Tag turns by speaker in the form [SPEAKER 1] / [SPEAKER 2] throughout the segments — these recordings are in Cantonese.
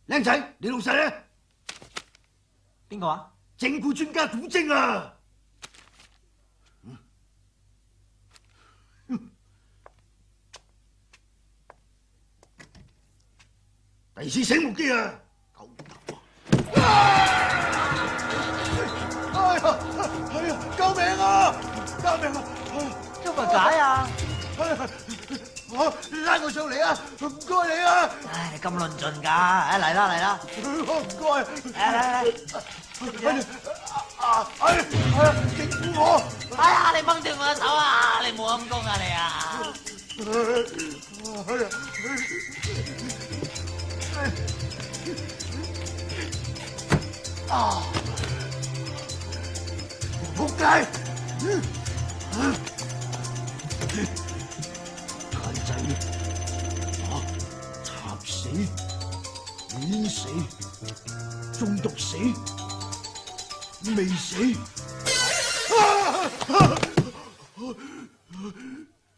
[SPEAKER 1] 靚仔，你老細咧？
[SPEAKER 2] 邊個啊？
[SPEAKER 1] 整蠱專家古精啊！第二次醒目啲啊！哎呀！救命啊！救命啊！
[SPEAKER 2] 做乜解啊？
[SPEAKER 1] 拉我上嚟啊！唔該你啊！
[SPEAKER 2] 唉，你咁論盡㗎？唉，嚟啦嚟啦！
[SPEAKER 1] 唔該。
[SPEAKER 2] 嚟！
[SPEAKER 1] 整蠱我！
[SPEAKER 2] 哎呀，你掹斷我手啊！你冇陰功啊你啊！
[SPEAKER 1] 仆街！奸仔，插死、碾死、中毒死、未死。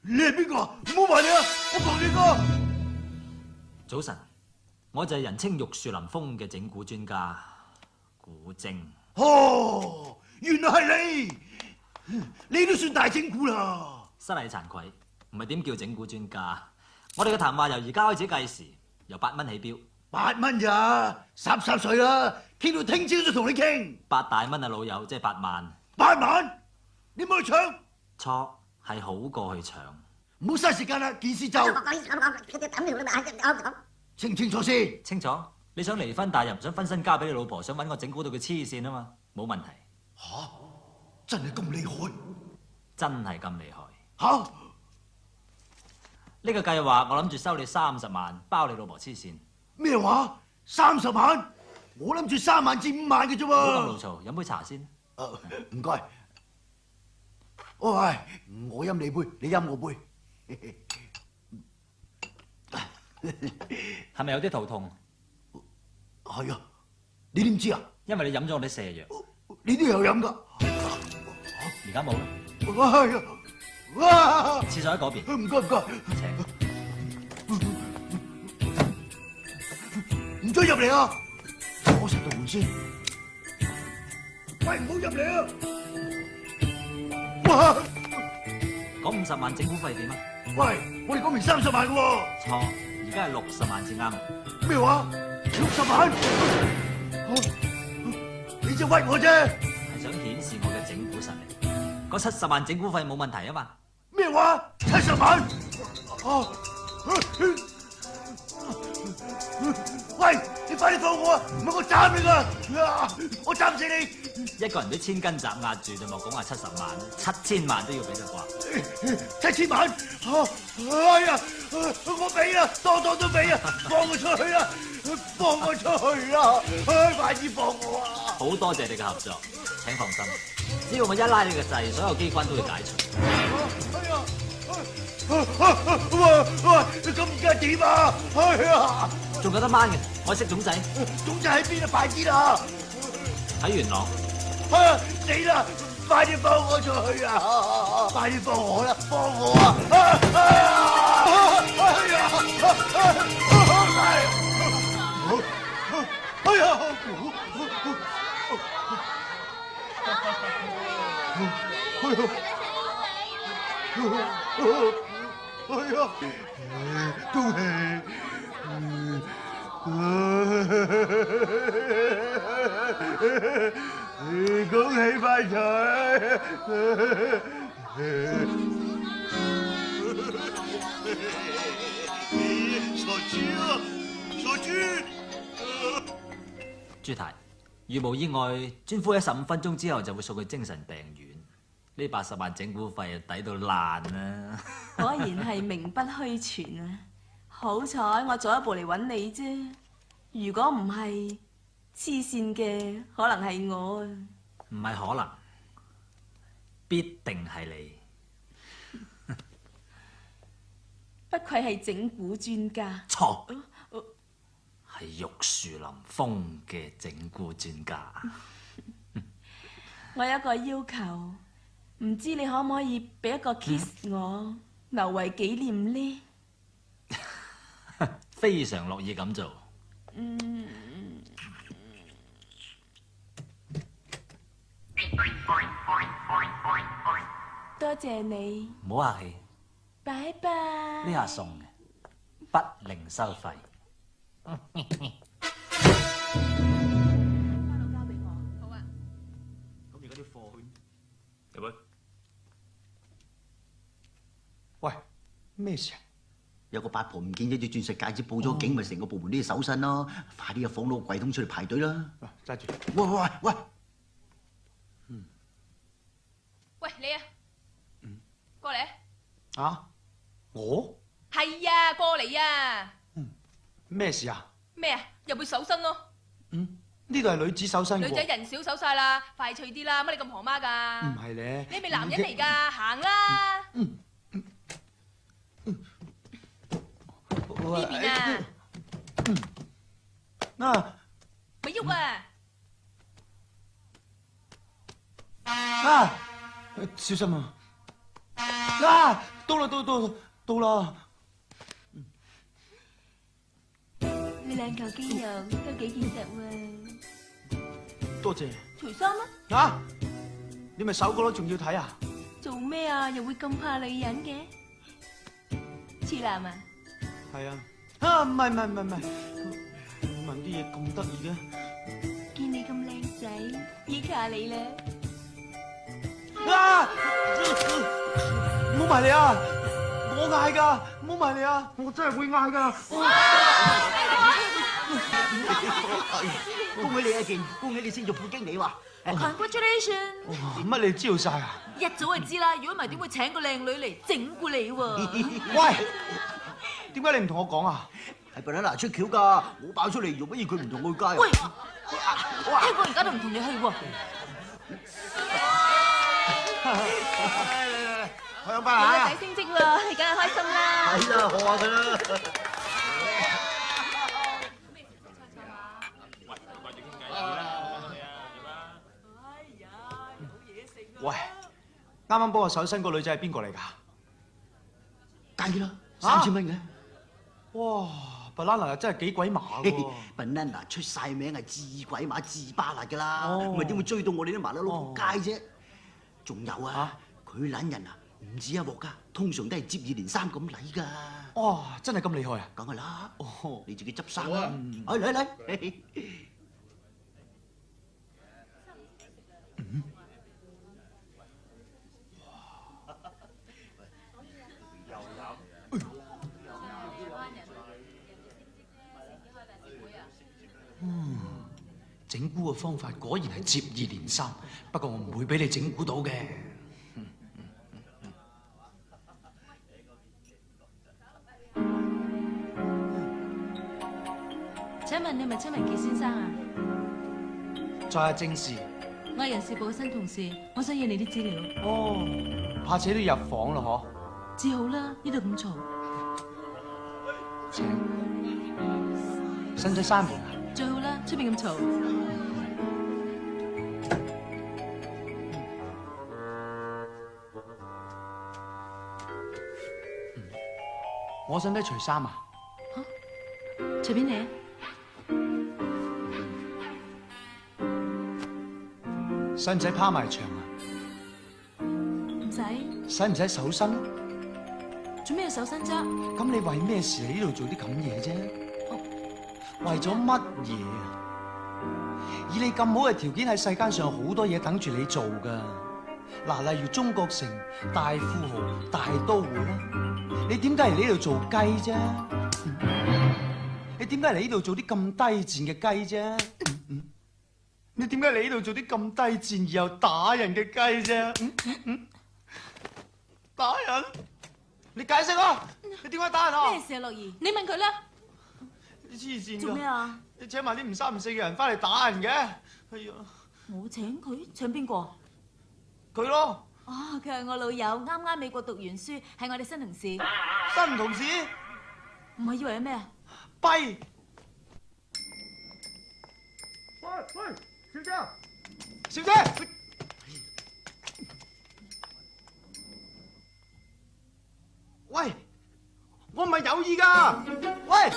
[SPEAKER 1] 你係邊個？唔好埋你啊！我講你個。
[SPEAKER 2] 早晨，我就係人稱玉樹臨風嘅整蠱專家古精。
[SPEAKER 1] 哦，原來係你，你都算大整蠱啦。
[SPEAKER 2] 失禮慚愧，唔係點叫整蠱專家。我哋嘅談話由而家開始計時，由8蚊起標。
[SPEAKER 1] 8蚊咋？30歲啦，傾到聽朝就同你傾。
[SPEAKER 2] 8大蚊啊，老友，即係8萬。
[SPEAKER 1] 8萬？你冇去搶？
[SPEAKER 2] 錯，係好過去搶。
[SPEAKER 1] 唔好嘥時間啦，件事就清唔清楚先？
[SPEAKER 2] 清楚。你想離婚，但係又唔想分身交俾你老婆，想揾我整蠱到佢黐線啊嘛，冇問題。
[SPEAKER 1] 吓？真係咁厲害？
[SPEAKER 2] 真係咁厲害。
[SPEAKER 1] 吓？
[SPEAKER 2] 呢個計劃我諗住收你30萬，包你老婆黐線。
[SPEAKER 1] 咩話？30萬？我諗住3萬至5萬嘅啫喎。
[SPEAKER 2] 唔好咁老嘈，飲杯茶先。
[SPEAKER 1] 唔該。喂，我飲你杯，你飲我杯。
[SPEAKER 2] 係咪有啲肚痛？
[SPEAKER 1] 係啊，你點知啊？
[SPEAKER 2] 因為你飲咗我啲瀉藥。
[SPEAKER 1] 你都有飲㗎？
[SPEAKER 2] 而家冇啦。
[SPEAKER 1] 係啊，哇！
[SPEAKER 2] 廁所喺嗰邊。
[SPEAKER 1] 唔該唔該。
[SPEAKER 2] 請。
[SPEAKER 1] 唔准入嚟啊！我實道門先。喂，唔好入嚟啊！哇！
[SPEAKER 2] 嗰50萬整蠱費點啊？
[SPEAKER 1] 喂，我哋講明30萬嘅喎。
[SPEAKER 2] 錯，而家係60萬先啱。
[SPEAKER 1] 咩話？60萬？你只屈我啫。
[SPEAKER 2] 係想顯示我嘅整蠱實力。嗰70萬整蠱費冇問題啊嘛。
[SPEAKER 1] 咩話？70萬？喂，你快啲放我啊！唔係我斬你㗎！我斬死你！
[SPEAKER 2] 一個人都千斤閘壓住，就莫講話70萬，7000萬都要俾得啩
[SPEAKER 1] ？7000萬？哎呀，我俾啊，多都俾啊！放我出去啊！放我出去啊！快啲放我啊！
[SPEAKER 2] 好多謝你嘅合作，請放心，只要我一拉你個掣，所有機關都會解除。
[SPEAKER 1] 哎呀！喂，咁而家點啊？哎呀！
[SPEAKER 2] 仲有得掹嘅，我識總仔。
[SPEAKER 1] 總仔喺邊啊？快啲啦！
[SPEAKER 2] 喺元朗。
[SPEAKER 1] 死啦！快啲放我出去啊！快啲放我啦！放我啊！哎呀！恭喜！恭喜發財！傻豬啊！傻豬！
[SPEAKER 2] 朱太，如無意外，專夫15分鐘之後就會送去精神病院。呢80萬整蠱費啊，抵到爛啦！
[SPEAKER 3] 果然係名不虛傳啊！好彩我早一步嚟揾你啫，如果唔係，黐線嘅可能係我啊！
[SPEAKER 2] 唔係可能，必定係你。
[SPEAKER 3] 不愧係整蠱專家。
[SPEAKER 2] 錯，係玉樹臨風嘅整蠱專家。
[SPEAKER 3] 我有一個要求，唔知你可唔可以俾一個 kiss 我，留為紀念呢？
[SPEAKER 2] 非常樂意咁做。
[SPEAKER 3] 多謝你，
[SPEAKER 2] 唔好客氣，
[SPEAKER 3] 拜拜。
[SPEAKER 2] 呢下送嘅，不另收費。
[SPEAKER 3] 交俾我。好啊。
[SPEAKER 2] 咁而家啲貨去？
[SPEAKER 4] 入去。
[SPEAKER 1] 喂，咩事啊？
[SPEAKER 5] 有個八婆唔見咗隻鑽石戒指，報咗警，咪成個部門都要搜身咯！快啲入房攞個櫃桶出嚟排隊啦！
[SPEAKER 1] 揸住。
[SPEAKER 5] 喂喂喂喂！
[SPEAKER 6] 喂，你啊，過嚟。
[SPEAKER 1] 啊？我？
[SPEAKER 6] 係啊，過嚟啊。
[SPEAKER 1] 咩事啊？
[SPEAKER 6] 咩啊？入去搜身咯。
[SPEAKER 1] 呢度係女子搜身喎。
[SPEAKER 6] 女仔人少搜晒啦，快脆啲啦！乜你咁婆媽㗎？
[SPEAKER 1] 唔係咧。
[SPEAKER 6] 你係咪男人嚟㗎？行啦。呢邊啊。
[SPEAKER 1] 啊
[SPEAKER 6] 咪喐啊！
[SPEAKER 1] 啊！小心啊！啊！到啦到啦！
[SPEAKER 3] 你兩嚿肌肉都幾見實喎。
[SPEAKER 1] 多謝。
[SPEAKER 3] 除衫啦。
[SPEAKER 1] 啊！你咪手過咯，仲要睇啊？
[SPEAKER 3] 做咩啊？又會咁怕女人嘅？似男啊？
[SPEAKER 1] 係啊。啊！唔係，問啲嘢咁得意嘅。
[SPEAKER 3] 見你咁靚仔，依靠你啦。
[SPEAKER 1] 啊！唔好埋嚟啊！我嗌㗎，唔好埋嚟啊！我真係會嗌㗎。
[SPEAKER 5] 恭喜你啊，健！恭喜你升做副經理喎！
[SPEAKER 3] Congratulations！
[SPEAKER 1] 乜你知道晒啊？
[SPEAKER 3] 一早就知啦，如果唔係點會請個靚女嚟整蠱你喎？
[SPEAKER 1] 喂，點解你唔同我講啊？
[SPEAKER 5] 係 banana 出橋㗎，我爆出嚟用乜嘢佢唔同我加
[SPEAKER 3] 喂，聽講而家都唔同你去喎。
[SPEAKER 1] 開香檳啊！
[SPEAKER 3] 個仔升職喎，你梗係開心啦。
[SPEAKER 5] 係啦，學下佢啦。
[SPEAKER 1] 喂，啱啱幫我搜身個女仔係邊個嚟㗎？
[SPEAKER 5] 計啦，3000蚊嘅。
[SPEAKER 1] 哇 ，banana 又真係幾鬼麻喎
[SPEAKER 5] ！banana 出晒名係至鬼馬至巴辣㗎啦，唔係點會追到我哋啲麻甩佬仆街啫？仲有啊，佢撚人啊，唔止一鑊㗎，通常都係接二連三咁嚟㗎。
[SPEAKER 1] 哇，真係咁厲害啊！
[SPEAKER 5] 梗係啦，
[SPEAKER 1] 哦，
[SPEAKER 5] 你自己執生啦。嚟。
[SPEAKER 1] 整蠱嘅方法果然係接二連三，不過我唔會俾你整蠱到嘅。
[SPEAKER 3] 請問你係咪崔文傑先生啊？
[SPEAKER 1] 在下正是。
[SPEAKER 3] 我係人事部嘅新同事，我想要你啲資料。
[SPEAKER 1] 哦，怕且都入房啦，嗬？
[SPEAKER 3] 至好啦，呢度咁嘈。
[SPEAKER 1] 請。使唔使閂門啊？
[SPEAKER 3] 最好啦，出邊咁嘈。
[SPEAKER 1] 我使唔使除衫啊？
[SPEAKER 3] 隨便你。
[SPEAKER 1] 使唔使趴埋牆啊？
[SPEAKER 3] 唔使。
[SPEAKER 1] 使唔使搜身？
[SPEAKER 3] 做咩要搜身啫？
[SPEAKER 1] 咁你為咩事喺呢度做啲咁嘢啫？為咗乜嘢啊？以你咁好嘅條件，喺世間上有好多嘢等住你做㗎。嗱，例如中國城、大富豪、大都會啦。你點解嚟呢度做雞啫？你點解嚟呢度做啲咁低賤嘅雞啫？你點解嚟呢度做啲咁低賤而又打人嘅雞啫？打人？你解釋啊！你點解打人啊？
[SPEAKER 3] 咩事啊，樂兒？你問佢啦。
[SPEAKER 1] 你黐線㗎！
[SPEAKER 3] 做咩啊？
[SPEAKER 1] 你請埋啲唔三唔四嘅人翻嚟打人嘅？哎呀！
[SPEAKER 3] 我請佢？請邊個？
[SPEAKER 1] 佢咯。
[SPEAKER 3] 哦，佢係我老友，啱啱美國讀完書，係我哋新同事。
[SPEAKER 1] 新同事？
[SPEAKER 3] 唔係以為係咩啊？
[SPEAKER 1] 跛。
[SPEAKER 7] 喂，小姐，
[SPEAKER 1] 小姐。
[SPEAKER 4] 有意㗎。
[SPEAKER 1] 喂！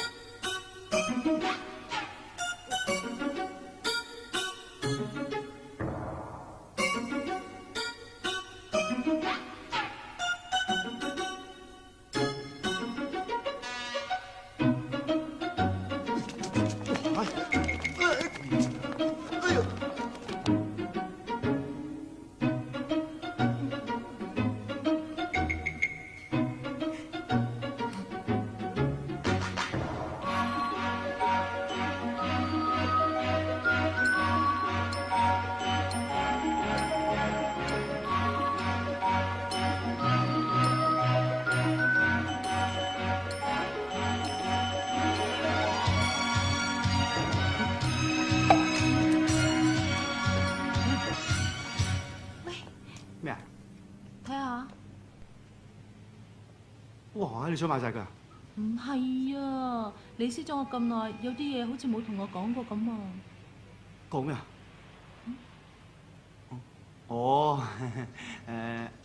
[SPEAKER 4] 咩啊？
[SPEAKER 3] 睇下，
[SPEAKER 4] 哇！你想買晒㗎？
[SPEAKER 3] 唔係啊！你識咗我咁耐，有啲嘢好似冇同我講過咁啊！
[SPEAKER 4] 講咩啊？哦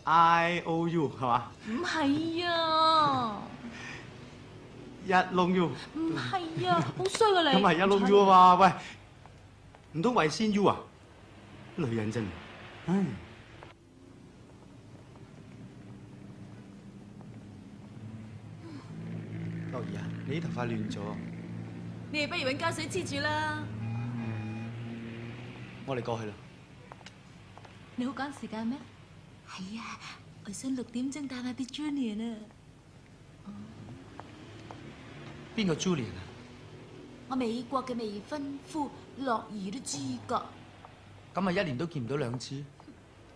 [SPEAKER 4] ，IOU 係嘛？
[SPEAKER 3] 唔係啊！
[SPEAKER 4] 一窿 U。
[SPEAKER 3] 唔係啊！好衰啊你！
[SPEAKER 4] 咁係一窿 U 啊嘛？喂，唔通為先 U 啊？女人真係，唉。
[SPEAKER 1] 樂兒啊，你啲頭髮亂咗，
[SPEAKER 3] 你哋不如揾膠水黐住啦。
[SPEAKER 1] 我哋過去啦。
[SPEAKER 3] 你好趕時間咩？係啊，我想6點鐘帶下啲 Junior 啊。
[SPEAKER 1] 邊個 Julian 啊？
[SPEAKER 3] 我美國嘅未婚夫，樂兒都知㗎。
[SPEAKER 1] 咁咪1年都見唔到2次。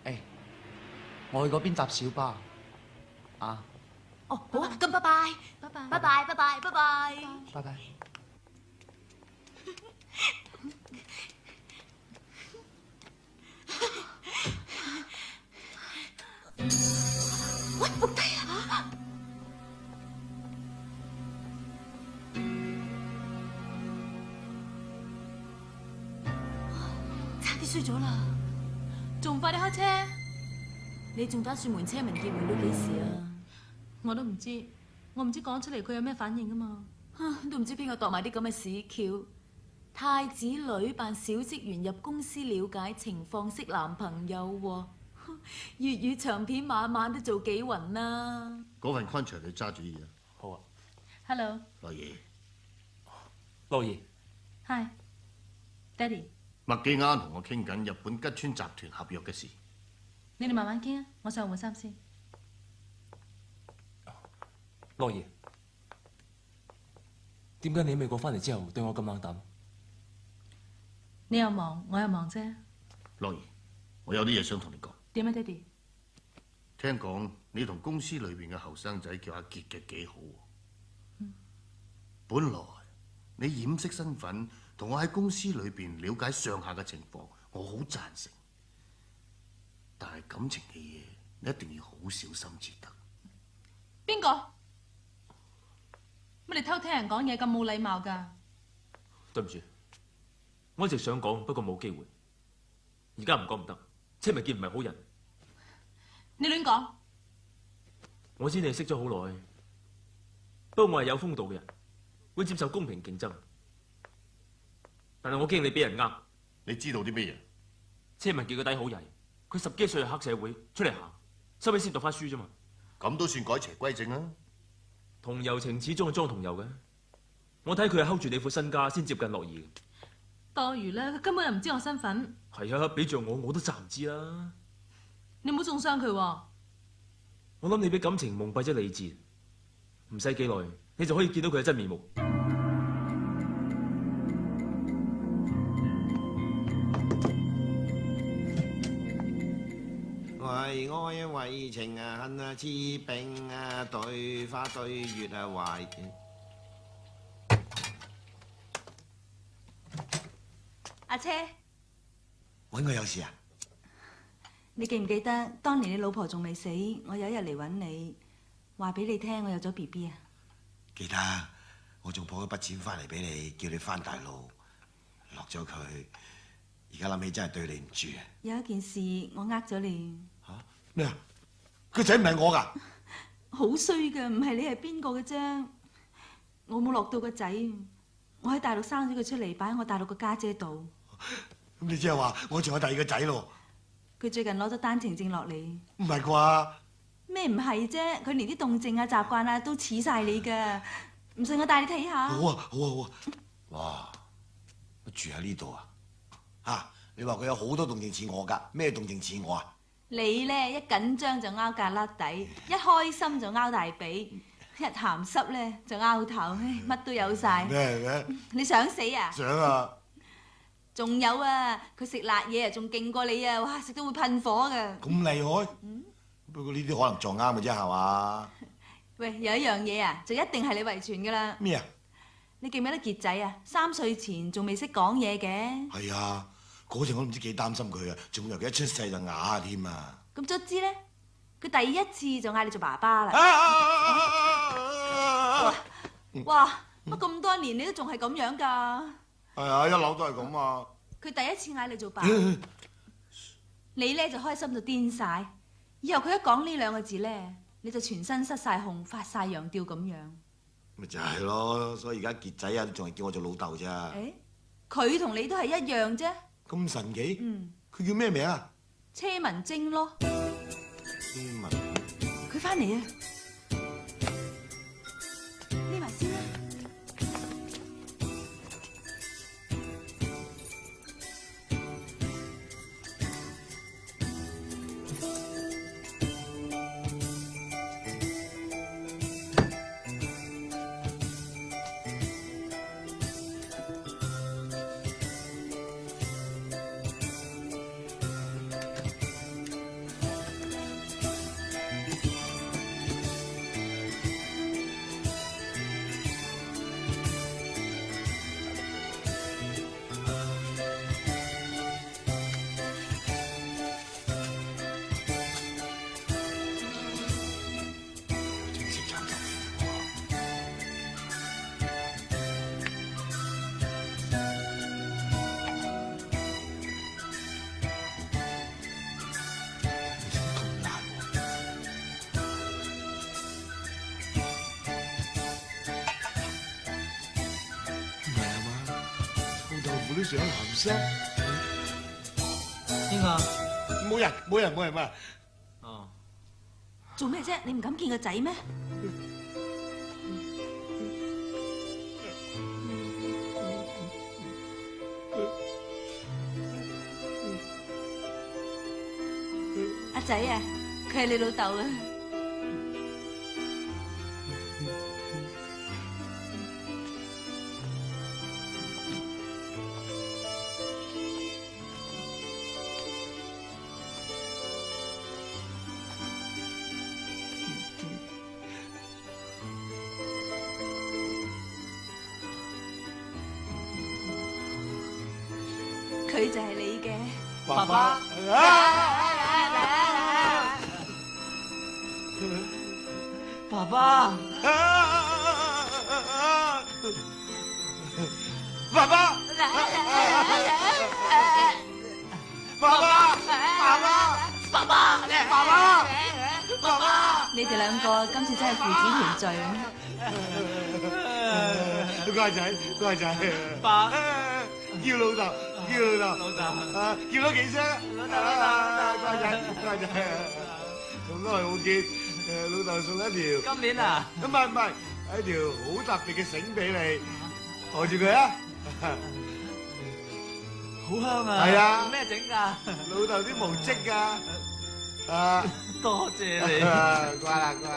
[SPEAKER 1] 誒，我去嗰邊搭小巴。啊，
[SPEAKER 3] 哦，好啊，咁拜拜，拜拜，拜拜，拜拜，拜拜。
[SPEAKER 1] 拜拜。
[SPEAKER 3] 喂，仆低啊！差啲衰咗啦，仲唔快啲開車？你仲打算瞞車民結瞞到幾時啊？我都唔知，我唔知講出嚟佢有咩反應啊嘛。都唔知邊個度埋啲咁嘅屎橋。太子女扮小職員入公司了解情況，識男朋友喎。粵語長片晚晚都做幾暈啦。
[SPEAKER 7] 嗰份 contract 你揸主意啊。
[SPEAKER 2] 好啊。
[SPEAKER 3] Hello，
[SPEAKER 7] 樂兒，
[SPEAKER 2] 樂兒，
[SPEAKER 3] Hi，Daddy，
[SPEAKER 7] 麥記啱同我傾緊日本吉川集團合約嘅事。
[SPEAKER 3] 你哋慢慢傾啊，我上去換衫先。
[SPEAKER 8] 樂兒，點解你喺美國翻嚟之後對我咁冷淡？
[SPEAKER 3] 你又忙，我又忙啫。
[SPEAKER 7] 樂兒，我有啲嘢想同你講。
[SPEAKER 3] 點啊，爹哋？
[SPEAKER 7] 聽講你同公司裏邊嘅後生仔叫阿傑嘅幾好喎。本來你掩飾身份，同我喺公司裏邊了解上下嘅情況，我好贊成。但係感情嘅嘢，你一定要好小心至得。
[SPEAKER 3] 邊個？乜你偷聽人講嘢咁冇禮貌㗎？
[SPEAKER 8] 對唔住，我一直想講，不過冇機會。而家唔講唔得，車民傑唔係好人。
[SPEAKER 3] 你亂講！
[SPEAKER 8] 我知你識咗好耐，不過我係有風度嘅人，會接受公平競爭。但係我驚你俾人呃。
[SPEAKER 7] 你知道啲咩嘢？
[SPEAKER 8] 車民傑個底好曳，佢10幾歲就黑社會出嚟行，收尾先讀翻書啫嘛。
[SPEAKER 7] 咁都算改邪歸正啊！
[SPEAKER 8] 同遊情始終係裝同遊嘅。我睇佢係睺住你副身家先接近樂兒嘅。
[SPEAKER 3] 多餘啦，佢根本又唔知我身份。
[SPEAKER 8] 係啊，俾着我都暫唔知啦。
[SPEAKER 3] 你唔好中傷佢喎。
[SPEAKER 8] 我諗你俾感情蒙蔽咗理智，唔使幾耐，你就可以見到佢嘅真面目。
[SPEAKER 9] 為愛為情啊，恨啊，痴病啊，對花對月啊，懷。
[SPEAKER 3] 阿車，
[SPEAKER 9] 揾我有事啊？
[SPEAKER 3] 你記唔記得當年你老婆仲未死，我有一日嚟揾你，話俾你聽我有咗 BB 啊？
[SPEAKER 9] 記得，我仲抱咗筆錢翻嚟俾你，叫你翻大陸落咗佢。而家諗起真係對你唔住啊！
[SPEAKER 3] 有一件事我呃咗你。
[SPEAKER 9] 嚇咩啊？個仔唔係我㗎。
[SPEAKER 3] 好衰㗎，唔係你係邊個嘅啫？我冇落到個仔，我喺大陸生咗佢出嚟，擺喺我大陸個家姐度。
[SPEAKER 9] 咁你即係話我仲有第二個仔咯？
[SPEAKER 3] 佢最近攞咗單程證落嚟。
[SPEAKER 9] 唔係啩？
[SPEAKER 3] 咩唔係啫？佢連啲動靜啊、習慣啊都似晒你㗎。唔信我帶你睇下。
[SPEAKER 9] 好啊，好啊，好啊！哇，住喺呢度啊？嚇！你話佢有好多動靜似我㗎，咩動靜似我啊？
[SPEAKER 3] 你咧一緊張就拗格甩底，一開心就拗大髀，一鹹濕咧就拗頭，乜都有晒。
[SPEAKER 9] 咩？
[SPEAKER 3] 你想死啊？
[SPEAKER 9] 想啊！
[SPEAKER 3] 仲有啊，佢食辣嘢啊，仲勁過你啊！哇，食到會噴火㗎。
[SPEAKER 9] 咁厲害？不過呢啲可能撞啱嘅啫，係嘛？
[SPEAKER 3] 喂，有一樣嘢啊，就一定係你遺傳㗎啦。
[SPEAKER 9] 咩啊？
[SPEAKER 3] 你記唔記得傑仔啊？3歲前仲未識講嘢嘅。
[SPEAKER 9] 係啊，嗰陣我都唔知幾擔心佢啊，仲以為佢一出世就啞添啊！
[SPEAKER 3] 咁卒之咧，佢第一次就嗌你做爸爸啦。哇！乜咁多年你都仲係咁樣㗎？
[SPEAKER 9] 係啊，一樓都係咁啊！
[SPEAKER 3] 佢第一次嗌你做爸，你咧就開心到癲晒。以後佢一講呢2個字咧，你就全身失晒控，發晒羊吊咁樣。
[SPEAKER 9] 咪就係咯，所以而家傑仔啊，仲係叫我做老豆咋？
[SPEAKER 3] 誒，佢同你都係一樣啫。
[SPEAKER 9] 咁神奇？
[SPEAKER 3] 嗯，
[SPEAKER 9] 佢叫咩名啊？
[SPEAKER 3] 車文晶咯。
[SPEAKER 9] 車文，
[SPEAKER 3] 佢翻嚟啊！匿埋先啦。
[SPEAKER 9] 都想鹹濕，
[SPEAKER 2] 邊個？
[SPEAKER 9] 冇人。
[SPEAKER 2] 哦，
[SPEAKER 3] 做咩啫？你唔敢見個仔咩？阿仔啊，佢係你老豆啊！佢就係你嘅
[SPEAKER 9] 爸爸。
[SPEAKER 3] 爸爸。你哋兩個今次真係父子團聚啊！
[SPEAKER 9] 乖仔，
[SPEAKER 2] 爸，
[SPEAKER 9] 叫老豆，啊，叫多幾聲，乖仔，咁耐冇見，老豆送一條，
[SPEAKER 2] 今年啊，
[SPEAKER 9] 唔係，一條好特別嘅繩俾你，攞住佢啊！
[SPEAKER 2] 好香啊！
[SPEAKER 9] 係啊
[SPEAKER 2] 用咩整㗎？
[SPEAKER 9] 老豆啲毛織㗎，啊！
[SPEAKER 2] 多謝你。
[SPEAKER 9] 乖啦。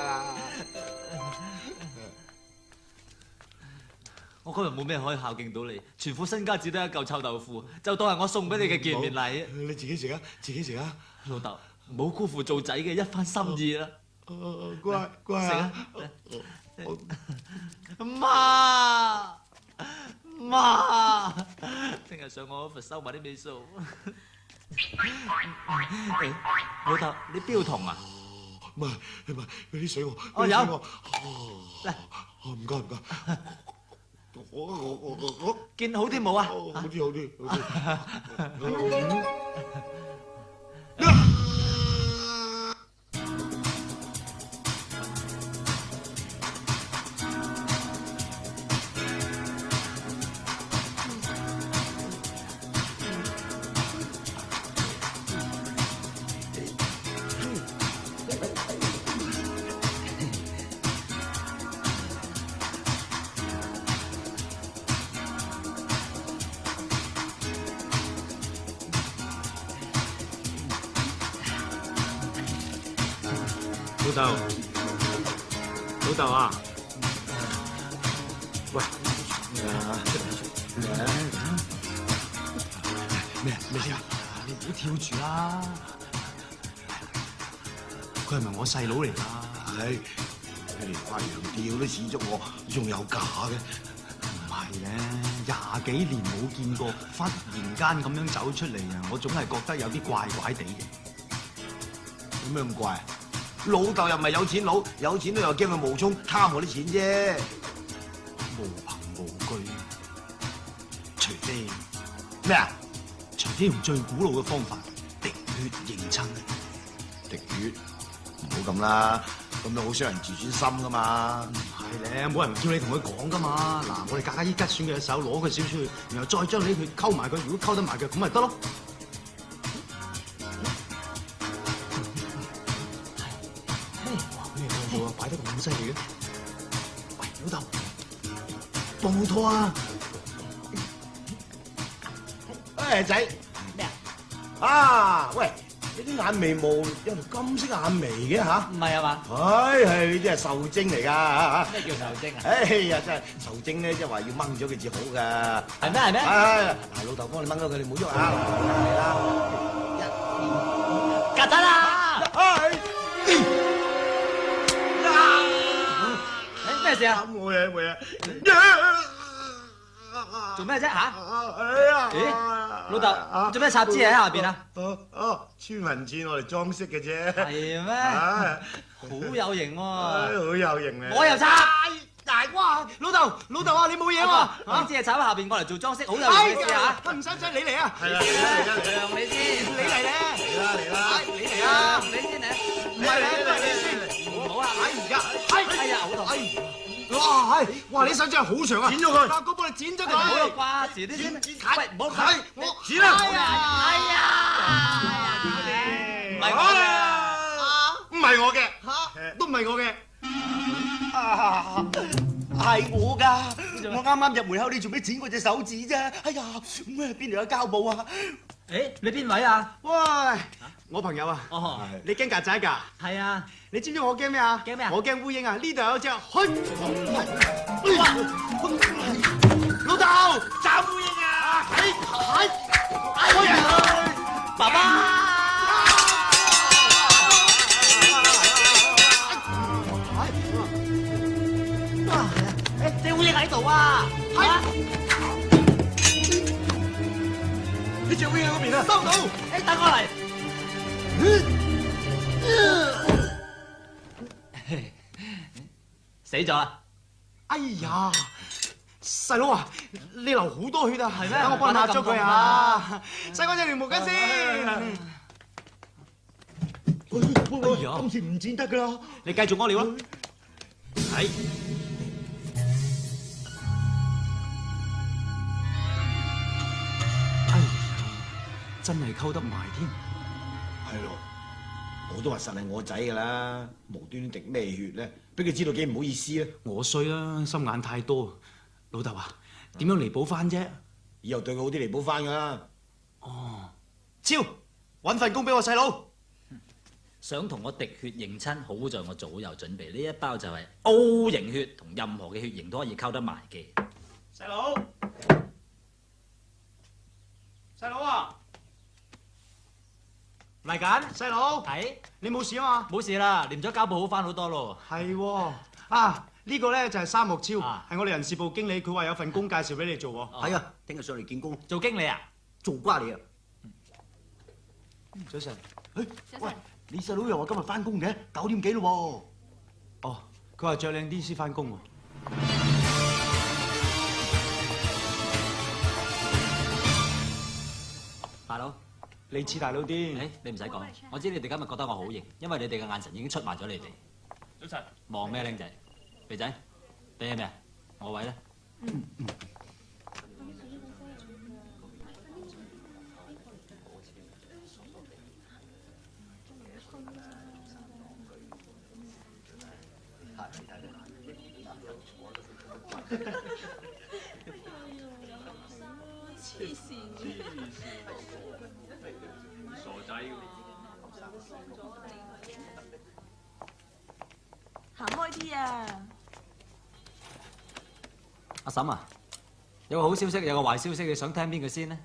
[SPEAKER 2] 我今日冇咩可以孝敬到你，全副身家只得一嚿臭豆腐，就當係我送俾你嘅見面禮。
[SPEAKER 9] 你自己食啊！
[SPEAKER 2] 老豆，唔好辜負做仔嘅一番心意啦。
[SPEAKER 9] 乖
[SPEAKER 2] 食
[SPEAKER 9] 啊！
[SPEAKER 2] 媽，聽日上我 office 收埋啲尾數。老豆，你標痛啊？
[SPEAKER 9] 唔係，俾啲水我。
[SPEAKER 2] 哦，有。嚟，
[SPEAKER 9] 唔該。我
[SPEAKER 2] 見好啲冇啊？
[SPEAKER 9] 好啲。
[SPEAKER 4] 老豆，老豆啊！喂，咩事啊？
[SPEAKER 1] 你唔好跳住啦！佢係咪我細佬嚟㗎？
[SPEAKER 9] 唉，你連塊羊吊都似足我，仲有假嘅？
[SPEAKER 1] 唔係咧，廿幾年冇見過，忽然間咁樣走出嚟啊！我總係覺得有啲怪怪地嘅。
[SPEAKER 9] 有咩咁怪啊？老豆又唔係有錢佬，有錢佬又驚佢冒充貪我啲錢啫。
[SPEAKER 1] 無憑無據，除非
[SPEAKER 9] 咩啊？
[SPEAKER 1] 除非用最古老嘅方法滴血認親。
[SPEAKER 9] 滴血？唔好咁啦，咁樣好傷人自尊心噶嘛。
[SPEAKER 1] 唔係咧，冇人叫你同佢講噶嘛。嗱，我哋格格依吉選佢隻手，攞佢少出去，然後再將你啲血溝埋佢。如果溝得埋嘅，咁咪得咯。哇！咩嘢做啊？擺得咁犀利嘅？喂，老豆，幫我拖啊！
[SPEAKER 9] 誒仔，咩啊？啊，喂！你啲眼眉毛有條金色眼眉嘅嚇？
[SPEAKER 2] 唔係啊嘛？
[SPEAKER 9] 係你啲係受精嚟㗎。
[SPEAKER 2] 咩叫受精啊？
[SPEAKER 9] 哎呀，真係受精咧，即係話要掹咗佢至好㗎。
[SPEAKER 2] 係咩？係咩？
[SPEAKER 9] 係嗱，老豆幫你掹咗佢，你唔好喐啊！係啦，
[SPEAKER 2] 曱甴啦！咩事啊？
[SPEAKER 9] 冇嘢冇嘢。
[SPEAKER 2] 做咩啫嚇？
[SPEAKER 9] 咦，
[SPEAKER 2] 老豆做咩插枝喺下邊啊？
[SPEAKER 9] 村民錢我嚟裝飾嘅啫。
[SPEAKER 2] 係咩？好有型喎！
[SPEAKER 9] 好有型啊！
[SPEAKER 2] 我又插。
[SPEAKER 1] 哇！老豆啊，你冇嘢喎？
[SPEAKER 2] 呢支係插喺下邊，我嚟做裝飾，好有型嘅嚇。
[SPEAKER 1] 唔使你嚟啊！
[SPEAKER 9] 係啦，
[SPEAKER 2] 讓你先，
[SPEAKER 1] 你嚟咧！
[SPEAKER 9] 嚟啦！
[SPEAKER 1] 你嚟啊！
[SPEAKER 2] 你先嚟。
[SPEAKER 1] 唔係你先。
[SPEAKER 2] 唔好啊！哎呀，好痛！
[SPEAKER 1] 哇！你手真係好長啊！
[SPEAKER 9] 剪咗佢
[SPEAKER 1] 阿哥幫你剪咗
[SPEAKER 2] 唔好
[SPEAKER 1] 佢。
[SPEAKER 2] 啦啩，遲啲先。喂，唔好
[SPEAKER 9] 係
[SPEAKER 1] 我
[SPEAKER 9] 剪啦！
[SPEAKER 2] 唔係我嘅。
[SPEAKER 9] 唔係我嘅，
[SPEAKER 1] 都唔係我嘅。
[SPEAKER 5] 係我㗎，我啱啱入門口，你做咩剪我隻手指啫？哎呀，咩邊度有膠布啊？
[SPEAKER 2] 誒，你邊位啊？
[SPEAKER 1] 喂，我朋友啊，
[SPEAKER 2] 哦，
[SPEAKER 1] 你驚曱甴㗎？
[SPEAKER 2] 係啊。
[SPEAKER 1] 你知唔知我驚咩啊？
[SPEAKER 2] 驚咩啊？
[SPEAKER 1] 我驚烏蠅啊！呢度有隻，老豆
[SPEAKER 9] 斬烏蠅啊！
[SPEAKER 1] 哎呀，
[SPEAKER 2] 爸爸。隻烏蠅喺度啊！
[SPEAKER 1] 呢隻烏蠅嗰邊啊，收到。
[SPEAKER 2] 誒，等我嚟。死咗啦！
[SPEAKER 1] 哎呀，細佬啊，你流好多血啊，係
[SPEAKER 2] 咩
[SPEAKER 1] 等我幫你抹咗佢啊！洗乾淨條毛巾先。
[SPEAKER 5] 喂，今次唔剪得㗎啦！
[SPEAKER 1] 你繼續屙尿啊！係。哎呀，真係溝得埋添。
[SPEAKER 9] 係咯，我都話實係我仔㗎啦，無端端滴咩血咧？俾佢知道幾唔好意思啊！
[SPEAKER 1] 我衰啦，心眼太多。老豆啊，點樣彌補翻啫？
[SPEAKER 9] 以後對佢好啲彌補翻㗎啦。
[SPEAKER 1] 哦，超，揾份工俾我細佬。
[SPEAKER 2] 想同我滴血認親，好在我早有準備。呢一包就係 O 型血，同任何嘅血型都可以溝得埋嘅。
[SPEAKER 1] 細佬，細佬啊，嚟緊，細佬，
[SPEAKER 2] 係，
[SPEAKER 1] 你冇事啊嘛？
[SPEAKER 2] 冇事啦，黏咗膠布好翻好多咯。
[SPEAKER 1] 係喎，啊呢個咧就係三木超，
[SPEAKER 2] 啊
[SPEAKER 1] 係我哋人事部經理，佢話有份工介紹俾你做喎。
[SPEAKER 5] 係啊，聽日上嚟見工，
[SPEAKER 2] 做經理啊？
[SPEAKER 5] 做瓜你啊！
[SPEAKER 1] 早晨。
[SPEAKER 5] 喂，你細佬又話今日翻工嘅，9點幾咯
[SPEAKER 1] 哦，佢話着靚啲先翻工喎。
[SPEAKER 2] 大佬，
[SPEAKER 1] 你似大佬啲。
[SPEAKER 2] 誒，你唔使講，我知你哋今日覺得我好型，因為你哋嘅眼神已經出賣咗你哋。
[SPEAKER 8] 早晨。
[SPEAKER 2] 望咩僆仔？肥仔，俾咩啊？我位咧。
[SPEAKER 3] 黐線嘅。
[SPEAKER 8] 傻仔。
[SPEAKER 3] 開啲啊！
[SPEAKER 2] 阿嬸啊，有個好消息，有個壞消息，你想聽邊個先呢？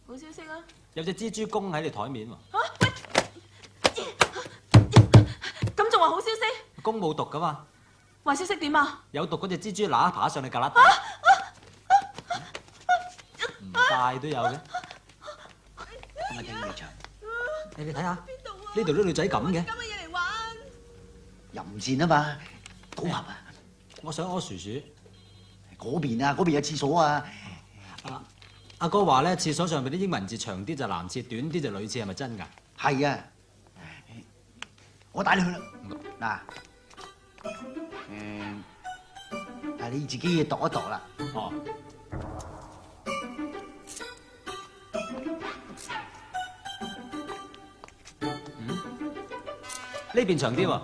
[SPEAKER 3] 好消息啊！
[SPEAKER 2] 有隻蜘蛛公喺你台面喎。
[SPEAKER 3] 咁仲話好消息？
[SPEAKER 2] 公冇毒噶嘛？
[SPEAKER 3] 壞消息點啊？
[SPEAKER 2] 有毒嗰隻蜘蛛乸爬上你旮旯底，唔帶都有嘅。
[SPEAKER 5] 我聽你唱，
[SPEAKER 2] 你睇下，呢度啲女仔咁嘅。
[SPEAKER 6] 咁嘅嘢嚟玩。
[SPEAKER 5] 淫賤啊嘛，賭俠啊！
[SPEAKER 2] 我想屙薯薯。
[SPEAKER 5] 嗰邊啊，嗰邊有廁所啊！
[SPEAKER 2] 阿哥話咧，廁所上邊啲英文字長啲就男廁，短啲就女廁，係咪真㗎？
[SPEAKER 5] 係啊，我帶你去啦。嗱，你自己度一度啦。
[SPEAKER 2] 哦。呢邊長啲喎。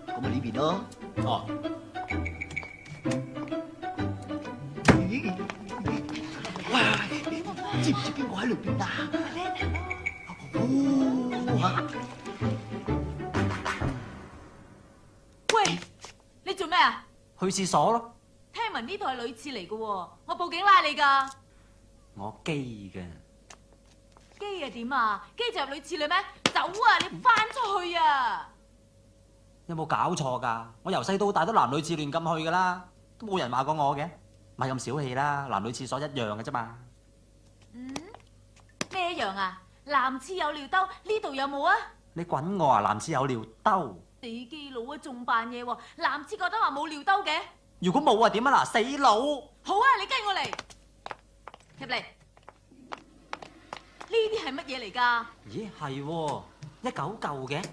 [SPEAKER 5] 咁咪呢邊咯。
[SPEAKER 2] 哦。
[SPEAKER 5] 喂，知唔知邊個喺裏邊啊？
[SPEAKER 3] 喂，你做咩啊？
[SPEAKER 2] 去廁所咯。
[SPEAKER 3] 聽聞呢度係女廁嚟嘅喎，我報警拉你㗎。
[SPEAKER 2] 我基嘅。
[SPEAKER 3] 機係點啊？機就入女廁裏咩？走啊！你翻出去啊！
[SPEAKER 2] 有冇搞錯㗎？我由細到大都男女廁亂咁去㗎啦，都冇人話過我嘅。咪咁小氣啦，男女廁所一樣嘅啫嘛。
[SPEAKER 3] 咩一樣啊？男廁有尿兜，呢度有冇啊？
[SPEAKER 2] 你滾我啊！男廁有尿兜。
[SPEAKER 3] 死基佬啊，仲扮嘢喎！男廁覺得話冇尿兜嘅。
[SPEAKER 2] 如果冇啊點啊嗱，死佬！
[SPEAKER 3] 好啊，你跟我嚟入嚟。呢啲係乜嘢嚟㗎？
[SPEAKER 2] 咦係喎，一嚿嚿嘅。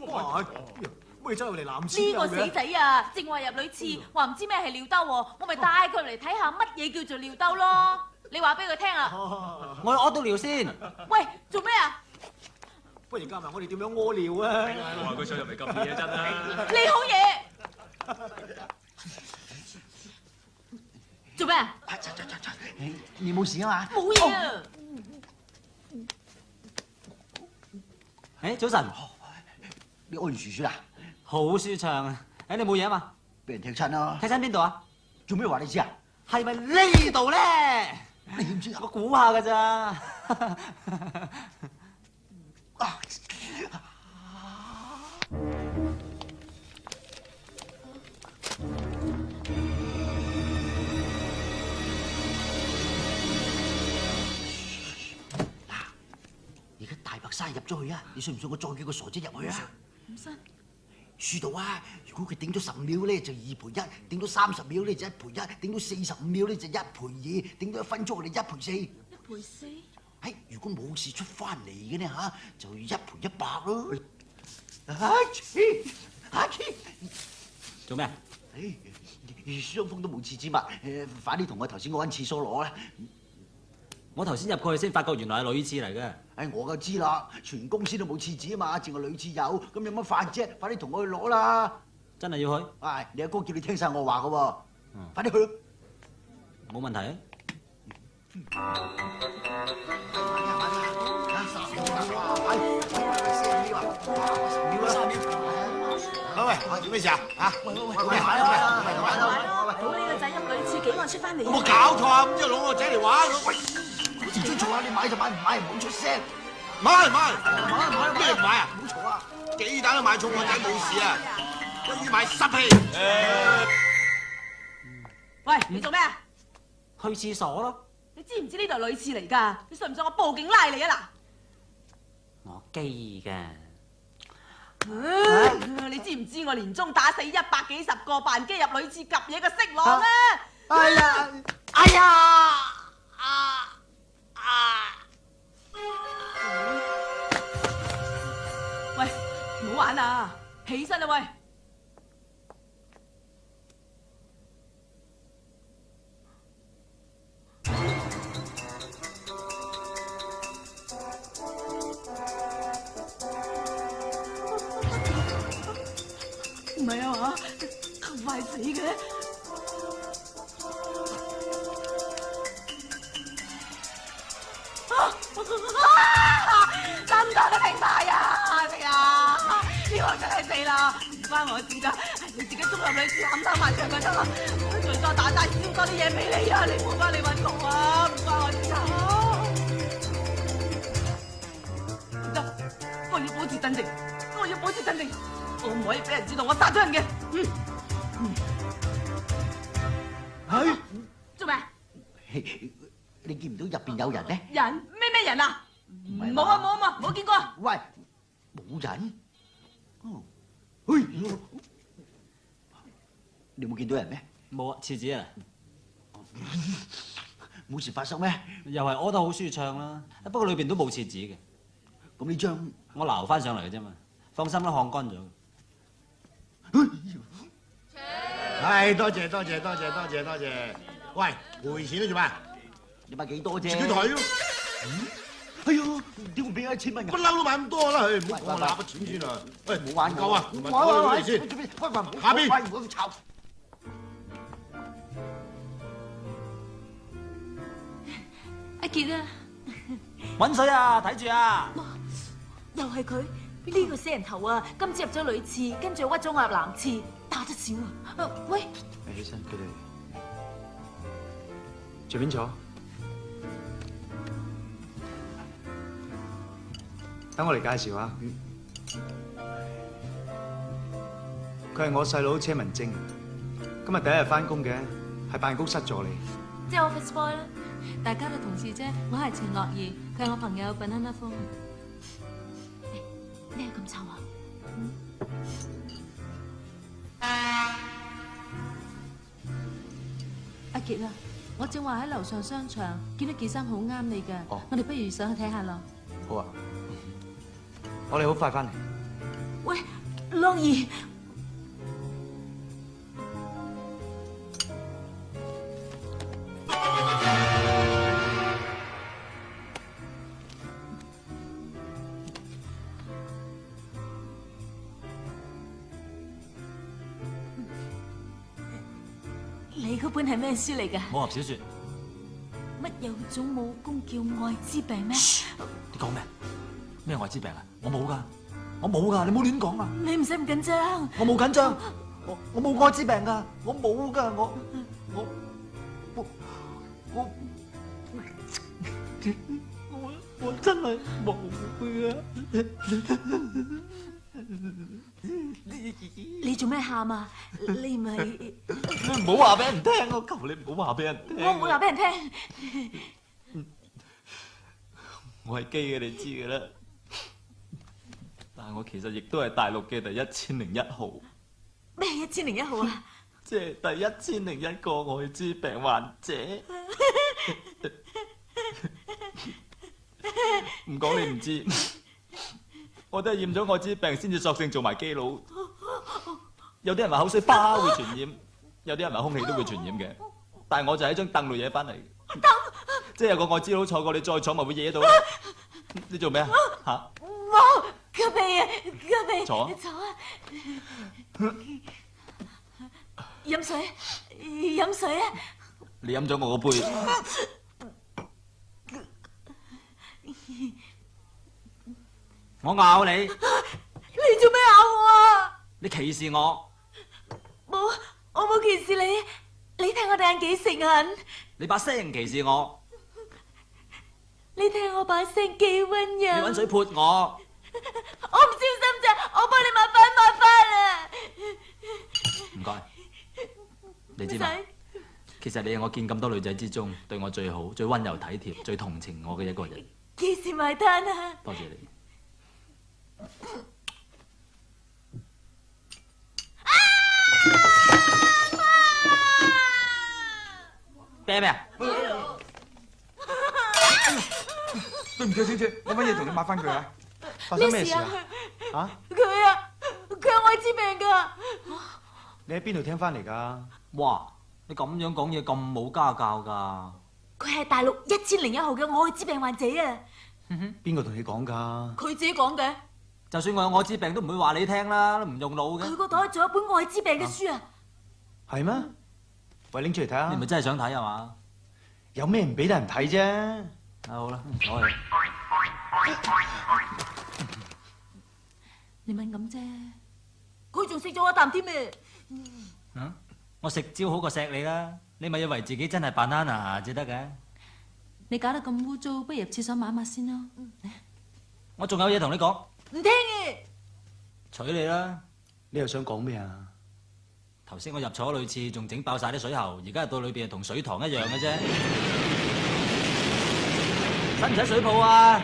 [SPEAKER 1] 哇！乜嘢走入嚟男廁
[SPEAKER 3] 呢個死仔啊，正話入女廁，話唔知咩係尿兜喎，我咪帶佢嚟睇下乜嘢叫做尿兜咯。你話俾佢聽啊！
[SPEAKER 2] 我屙到尿先。
[SPEAKER 3] 喂，做咩啊？
[SPEAKER 1] 不如教埋我哋點樣屙尿啊！
[SPEAKER 8] 我話佢想入嚟咁嘢真啊！
[SPEAKER 3] 你好嘢！做咩啊？
[SPEAKER 5] 你冇事啊嘛？
[SPEAKER 3] 冇嘢啊！
[SPEAKER 2] 誒早晨，
[SPEAKER 5] 你屙完薯薯啦？
[SPEAKER 2] 好舒暢啊！誒你冇嘢啊嘛？
[SPEAKER 5] 俾人踢親咯。
[SPEAKER 2] 踢親邊度啊？
[SPEAKER 5] 做咩話你知啊？
[SPEAKER 2] 係咪呢度咧？
[SPEAKER 5] 你點知啊？
[SPEAKER 2] 我估下㗎咋。
[SPEAKER 5] 而家大白鯊入咗去啊！你信唔信我再叫個傻仔入去啊？
[SPEAKER 3] 唔信。
[SPEAKER 5] 輸到啊！如果佢頂咗15秒咧就2賠1，頂到30秒咧就1賠1，頂到45秒咧就1賠2，頂到1分鐘我哋1賠4。
[SPEAKER 3] 1賠4？
[SPEAKER 5] 係，如果冇事出翻嚟嘅呢嚇，就1賠100咯。
[SPEAKER 2] 做咩？
[SPEAKER 5] 雙方都冇廁紙物，快啲同我頭先嗰間廁所攞啦！
[SPEAKER 2] 我頭先入過去先發覺原來係女廁嚟嘅。
[SPEAKER 5] 我就知啦，全公司都冇廁紙啊嘛，淨係女廁有，咁有乜法啫？快啲同我去攞啦！
[SPEAKER 2] 真係要去？
[SPEAKER 5] 你阿哥叫你聽晒我話嘅喎，快啲去咯！
[SPEAKER 2] 冇問題。
[SPEAKER 9] 喂，做咩事啊？
[SPEAKER 5] 喂，
[SPEAKER 3] 咁呢個仔入女廁幾個出翻嚟？
[SPEAKER 9] 有冇搞錯啊？咁即係攞個仔嚟玩？喂，
[SPEAKER 5] 好似尊重啊！你買就買，唔買唔好出聲。
[SPEAKER 9] 買咩唔買啊？
[SPEAKER 5] 唔好嘈啊！
[SPEAKER 9] 幾蛋都買重個仔冇事啊！一於買濕氣。
[SPEAKER 3] 喂，你做咩啊？
[SPEAKER 2] 去廁所咯。
[SPEAKER 3] 你知唔知呢度係女廁嚟㗎？你信唔信我報警拉你啊
[SPEAKER 2] 我基嘅。
[SPEAKER 3] 你知唔知我年中打死100幾10個扮機入女廁夾嘢嘅色狼啊？
[SPEAKER 5] 哎呀！
[SPEAKER 3] 喂，唔好玩啊！起身啦喂！唔係啊嘛，咁快死嘅？得唔得？停牌啊！死啊！呢個真係死啦！唔翻
[SPEAKER 6] 關我事㗎，你自己捉入女廁冚頭埋牆㗎啫嘛，最多打大燒多啲嘢俾你啊，你唔好翻嚟揾我啊，唔關我事啊！唔得，我要保持鎮靜，我要保持鎮靜，我唔可以俾人知道我殺咗人嘅。
[SPEAKER 5] 係
[SPEAKER 6] 做咩？
[SPEAKER 5] 你見唔到入邊有人咩？
[SPEAKER 6] 人咩人啊？冇啊冇啊冇見過啊！
[SPEAKER 5] 喂，冇人？哦，嘿，你冇見到人咩？
[SPEAKER 2] 冇啊，廁紙啊，
[SPEAKER 5] 冇事發生咩？
[SPEAKER 2] 又係屙得好舒暢啦。不過裏邊都冇廁紙嘅。
[SPEAKER 5] 咁呢張
[SPEAKER 2] 我撈翻上嚟嘅啫嘛，放心啦，烘乾咗。
[SPEAKER 9] 係，多謝。喂，賠錢都做咩？
[SPEAKER 5] 你買幾多啫？
[SPEAKER 9] 自己抬咯。
[SPEAKER 5] 哎呦，點會俾1000蚊㗎？
[SPEAKER 9] 不嬲都買咁多啦，唔好講我揦筆錢先啊！喂，
[SPEAKER 5] 冇玩
[SPEAKER 9] 夠啊，唔係
[SPEAKER 5] 玩
[SPEAKER 9] 攞你先。下邊
[SPEAKER 5] 喂，唔好吵。
[SPEAKER 3] 阿傑啊，
[SPEAKER 2] 揾水啊，睇住啊！
[SPEAKER 3] 又係佢呢個死人頭啊！今朝入咗女廁，跟住屈咗我入男廁，打得少啊！喂，
[SPEAKER 1] 起身，佢哋隨便坐。等我嚟介紹啊，佢係我細佬車文貞，今日第一日翻工嘅，係辦公室助理。
[SPEAKER 3] 即係 office boy 啦，大家都同事啫。我係程樂怡，佢係我朋友 Banana Phone。咩咁臭啊？阿傑啊，我正話喺樓上商場見到件衫好啱你㗎，我哋不如上去睇下咯。
[SPEAKER 1] 好啊，我哋好快翻嚟。
[SPEAKER 3] 喂，樂怡。你嗰本係咩書嚟㗎？
[SPEAKER 2] 武俠小説。
[SPEAKER 3] 乜有種武功叫愛滋病咩？
[SPEAKER 2] 你講咩？咩愛滋病啊？我冇㗎，我冇㗎，你唔好亂講啊！
[SPEAKER 3] 你唔使咁緊張。
[SPEAKER 2] 我冇緊張，我冇愛滋病㗎，我冇㗎，我真係冇㗎。
[SPEAKER 3] 你做咩喊啊？你咪
[SPEAKER 2] 唔好話俾人聽，我求你唔好話俾人聽。
[SPEAKER 3] 我唔會話俾人聽。
[SPEAKER 2] 我係基嘅，你知嘅啦。但係我其實亦都係大陸嘅第1001號。
[SPEAKER 3] 咩1001號啊？
[SPEAKER 2] 即係第1001個愛滋病患者。唔講你唔知。我都係驗咗愛滋病先至索性做埋基佬。有啲人話口水花會傳染，有啲人話空氣都會傳染嘅。但係我就喺張凳度惹翻嚟。即係有個愛滋佬坐過，你再坐咪會惹到。你做咩啊？嚇！
[SPEAKER 3] 冇，腳鼻啊，腳鼻。
[SPEAKER 2] 坐啊！
[SPEAKER 3] 坐啊！飲水，飲水啊！
[SPEAKER 2] 你飲咗我個杯。我咬你！
[SPEAKER 3] 你做咩咬我啊？
[SPEAKER 2] 你歧視我？
[SPEAKER 3] 冇，我冇歧視你。你睇我對眼幾誠懇。
[SPEAKER 2] 你把聲歧視我？
[SPEAKER 3] 你睇我把聲幾溫柔。
[SPEAKER 2] 你揾水潑我？
[SPEAKER 3] 我唔小心咋，我幫你抹翻啦。
[SPEAKER 2] 唔該。你知嘛？其實你係我見咁多女仔之中對我最好、最溫柔體貼、最同情我嘅一個人。
[SPEAKER 3] 幾時埋單啊？
[SPEAKER 2] 多謝你。啤咩啊？
[SPEAKER 10] 對唔住小姐，我乜嘢同你抹翻佢啊？
[SPEAKER 1] 發生咩事啊？
[SPEAKER 3] 啊？佢有愛滋病㗎。
[SPEAKER 1] 你喺邊度聽翻嚟㗎？
[SPEAKER 2] 哇！你咁樣講嘢咁冇家教㗎？
[SPEAKER 3] 佢係大陸1001號嘅愛滋病患者啊！
[SPEAKER 1] 邊個同你講㗎？
[SPEAKER 3] 佢自己講嘅。
[SPEAKER 2] 就算我有愛滋病都唔會話你聽啦，都唔用腦嘅。
[SPEAKER 3] 佢個袋仲有一本愛滋病嘅書啊！
[SPEAKER 1] 係咩？喂，拎出嚟睇下。
[SPEAKER 2] 你咪真係想睇係嘛？
[SPEAKER 1] 有咩唔俾得人睇啫？
[SPEAKER 2] 好啦，攞嚟。
[SPEAKER 3] 你敏感啫。佢仲食咗一啖添咩？
[SPEAKER 2] 我食蕉好過錫你啦，你咪以為自己真係 banana 至得嘅。
[SPEAKER 3] 你搞得咁污糟，不如入廁所抹一抹先咯。
[SPEAKER 2] 我仲有嘢同你講。
[SPEAKER 3] 唔聽嘅。
[SPEAKER 2] 娶你啦！
[SPEAKER 1] 你又想講咩啊？
[SPEAKER 2] 頭先我入坐女廁，仲整爆晒啲水喉，而家入到裏邊同水塘一樣嘅啫。使唔使水泡啊？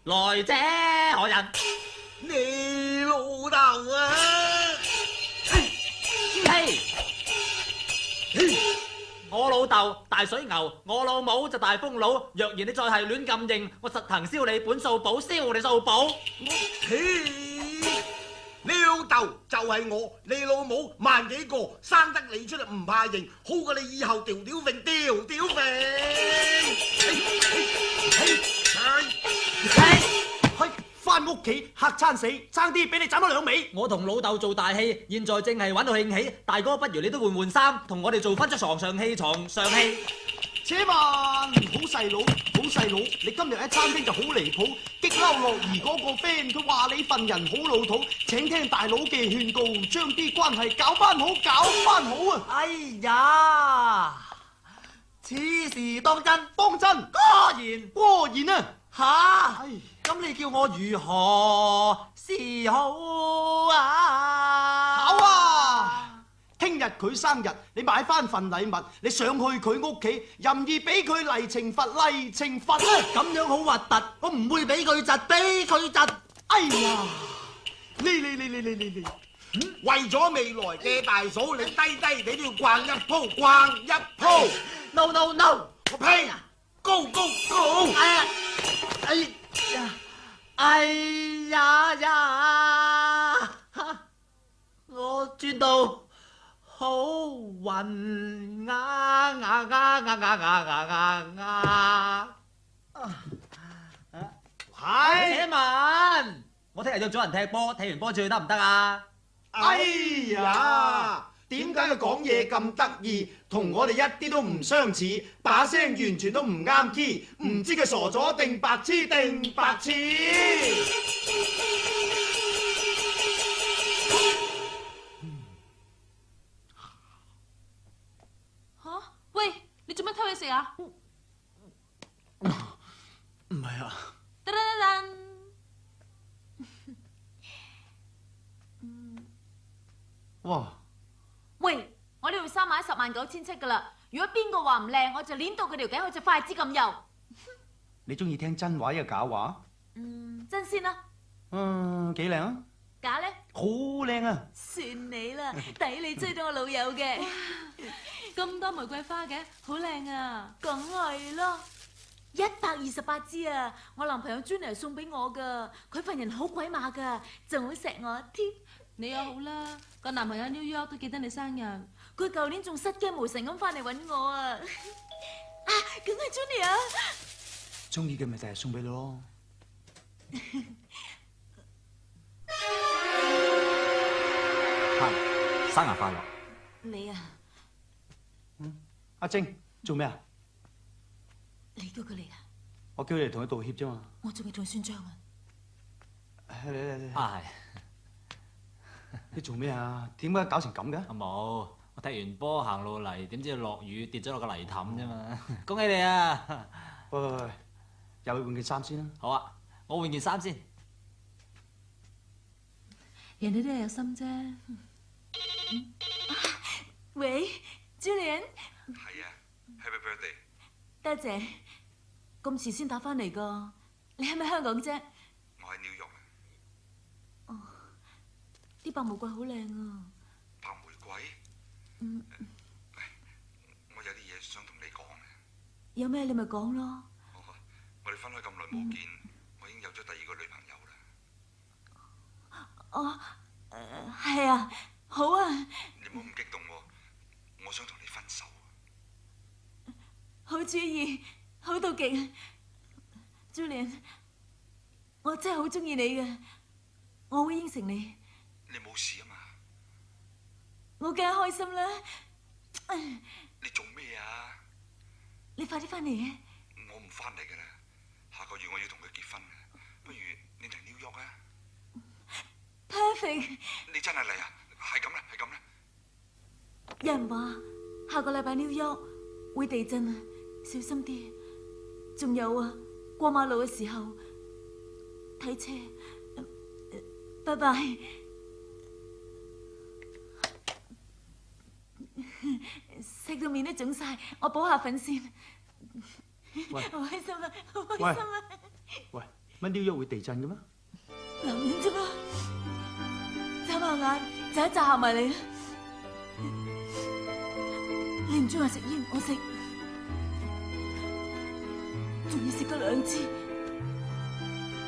[SPEAKER 8] 來者何人？
[SPEAKER 9] 你老豆啊！
[SPEAKER 8] 嘿，我老豆大水牛，我老母就大風佬。若然你再係亂咁認，我實行燒你本數簿，燒你數簿。
[SPEAKER 9] 你老豆就係我，你老母萬幾個，生得你出嚟唔怕認，好過你以後條條揈，條條揈。
[SPEAKER 1] 翻屋企嚇餐死，爭啲俾你斬咗兩尾。
[SPEAKER 8] 我同老豆做大戲，現在正係玩到興起。大哥，不如你都換換衫，同我哋做翻出床上戲，床上戲。
[SPEAKER 1] 且慢，好細佬，好細佬，你今日喺餐廳就好離譜，激嬲樂兒嗰個 friend，佢話你份人好老土，請聽大佬嘅勸告，將啲關係搞翻好，搞翻好啊！
[SPEAKER 8] 哎呀，此事當真，
[SPEAKER 1] 當真，果然啊！
[SPEAKER 8] 吓，咁你叫我如何是好啊？
[SPEAKER 1] 好啊！聽日佢生日，你買翻份禮物，你上去佢屋企，任意俾佢嚟懲罰，嚟懲罰啊！
[SPEAKER 8] 咁樣好核突，我唔會俾佢窒，俾佢窒。
[SPEAKER 1] 哎呀！你，
[SPEAKER 9] 為咗未來嘅大嫂，你低你都要逛一鋪，逛一鋪。
[SPEAKER 8] No no no！
[SPEAKER 9] 我呸！Go go go！
[SPEAKER 8] 哎呀！我轉到好暈係。且文，我聽日約咗人踢波，踢完波去得唔得啊？
[SPEAKER 1] 哎呀！點解佢講嘢咁得意，同我哋一啲都唔相似，把聲完全都唔啱 key， 唔知佢傻咗定白痴定白痴。
[SPEAKER 3] 吓？喂，你做乜偷嘢食啊？
[SPEAKER 1] 唔係啊。
[SPEAKER 3] 噔噔噔噔。
[SPEAKER 1] 哇！
[SPEAKER 3] 喂，我呢條衫買109700噶啦，如果邊個話唔靚，我就捏到佢條頸好似筷子咁幼。
[SPEAKER 1] 你中意聽真話定假話？
[SPEAKER 3] 真先啦。
[SPEAKER 1] 幾靚啊！
[SPEAKER 3] 假咧？
[SPEAKER 1] 好靚啊！
[SPEAKER 3] 算你啦，抵你追到我老友嘅。咁多玫瑰花嘅，好靚啊！梗係啦，128支啊！我男朋友專嚟送俾我噶，佢份人好鬼馬噶，仲好錫我添。你又好啦，個男朋友 New York 都記得你生日，佢舊年仲失驚無神咁翻嚟揾我啊！啊，梗係 Junior 啊！
[SPEAKER 1] 中意嘅咪就係送俾你咯。
[SPEAKER 2] 生日快樂！
[SPEAKER 3] 你啊，
[SPEAKER 1] 阿晶做咩啊？
[SPEAKER 3] 你叫佢嚟啊？
[SPEAKER 1] 我叫你嚟同佢道歉啫嘛。
[SPEAKER 3] 我仲要同佢算賬啊！
[SPEAKER 1] 你
[SPEAKER 2] 係。
[SPEAKER 1] 你做咩啊？點解搞成咁嘅？
[SPEAKER 2] 冇，我踢完波行路嚟，點知落雨跌咗落個泥凼啫嘛！恭喜你啊！
[SPEAKER 1] 喂，又去換件衫先啦。
[SPEAKER 2] 好啊，我換件衫先。
[SPEAKER 3] 人哋都係有心啫。喂 ，Julian。
[SPEAKER 10] 係啊 ，Happy Birthday。
[SPEAKER 3] 多謝。咁遲先打翻嚟噶，你係咪香港啫？
[SPEAKER 10] 我喺 New York。
[SPEAKER 3] 啲白玫瑰好靚啊！
[SPEAKER 10] 白玫瑰？我有啲嘢想同你講。
[SPEAKER 3] 有咩你咪講咯。
[SPEAKER 10] 我哋分開咁耐冇見，我已經有咗第二個女朋友啦。
[SPEAKER 3] 係啊，好啊。
[SPEAKER 10] 你唔好咁激動喎，我想同你分手。
[SPEAKER 3] 好主意，好到極。Julian，我真係好中意你嘅，我會應承你。
[SPEAKER 10] 你冇事啊嘛？
[SPEAKER 3] 我梗係開心啦！
[SPEAKER 10] 你做咩啊？
[SPEAKER 3] 你快啲翻嚟啊！
[SPEAKER 10] 我唔翻嚟㗎啦，下個月我要同佢結婚嘅，不如你嚟紐約啊
[SPEAKER 3] Perfect。
[SPEAKER 10] 你真係嚟啊？係咁啦，係咁啦。
[SPEAKER 3] 有人話下個禮拜紐約會地震啊，小心啲。仲有啊，過馬路嘅時候睇車。拜拜。食到面都腫晒，我補下粉先。
[SPEAKER 4] 喂，
[SPEAKER 3] 好開心啊！好開心啊！
[SPEAKER 4] 喂，乜紐約會地震嘅咩？
[SPEAKER 3] 留念啫嘛，眨下眼就一扎下埋嚟啦。你唔中意食煙，我食，仲要食得2支，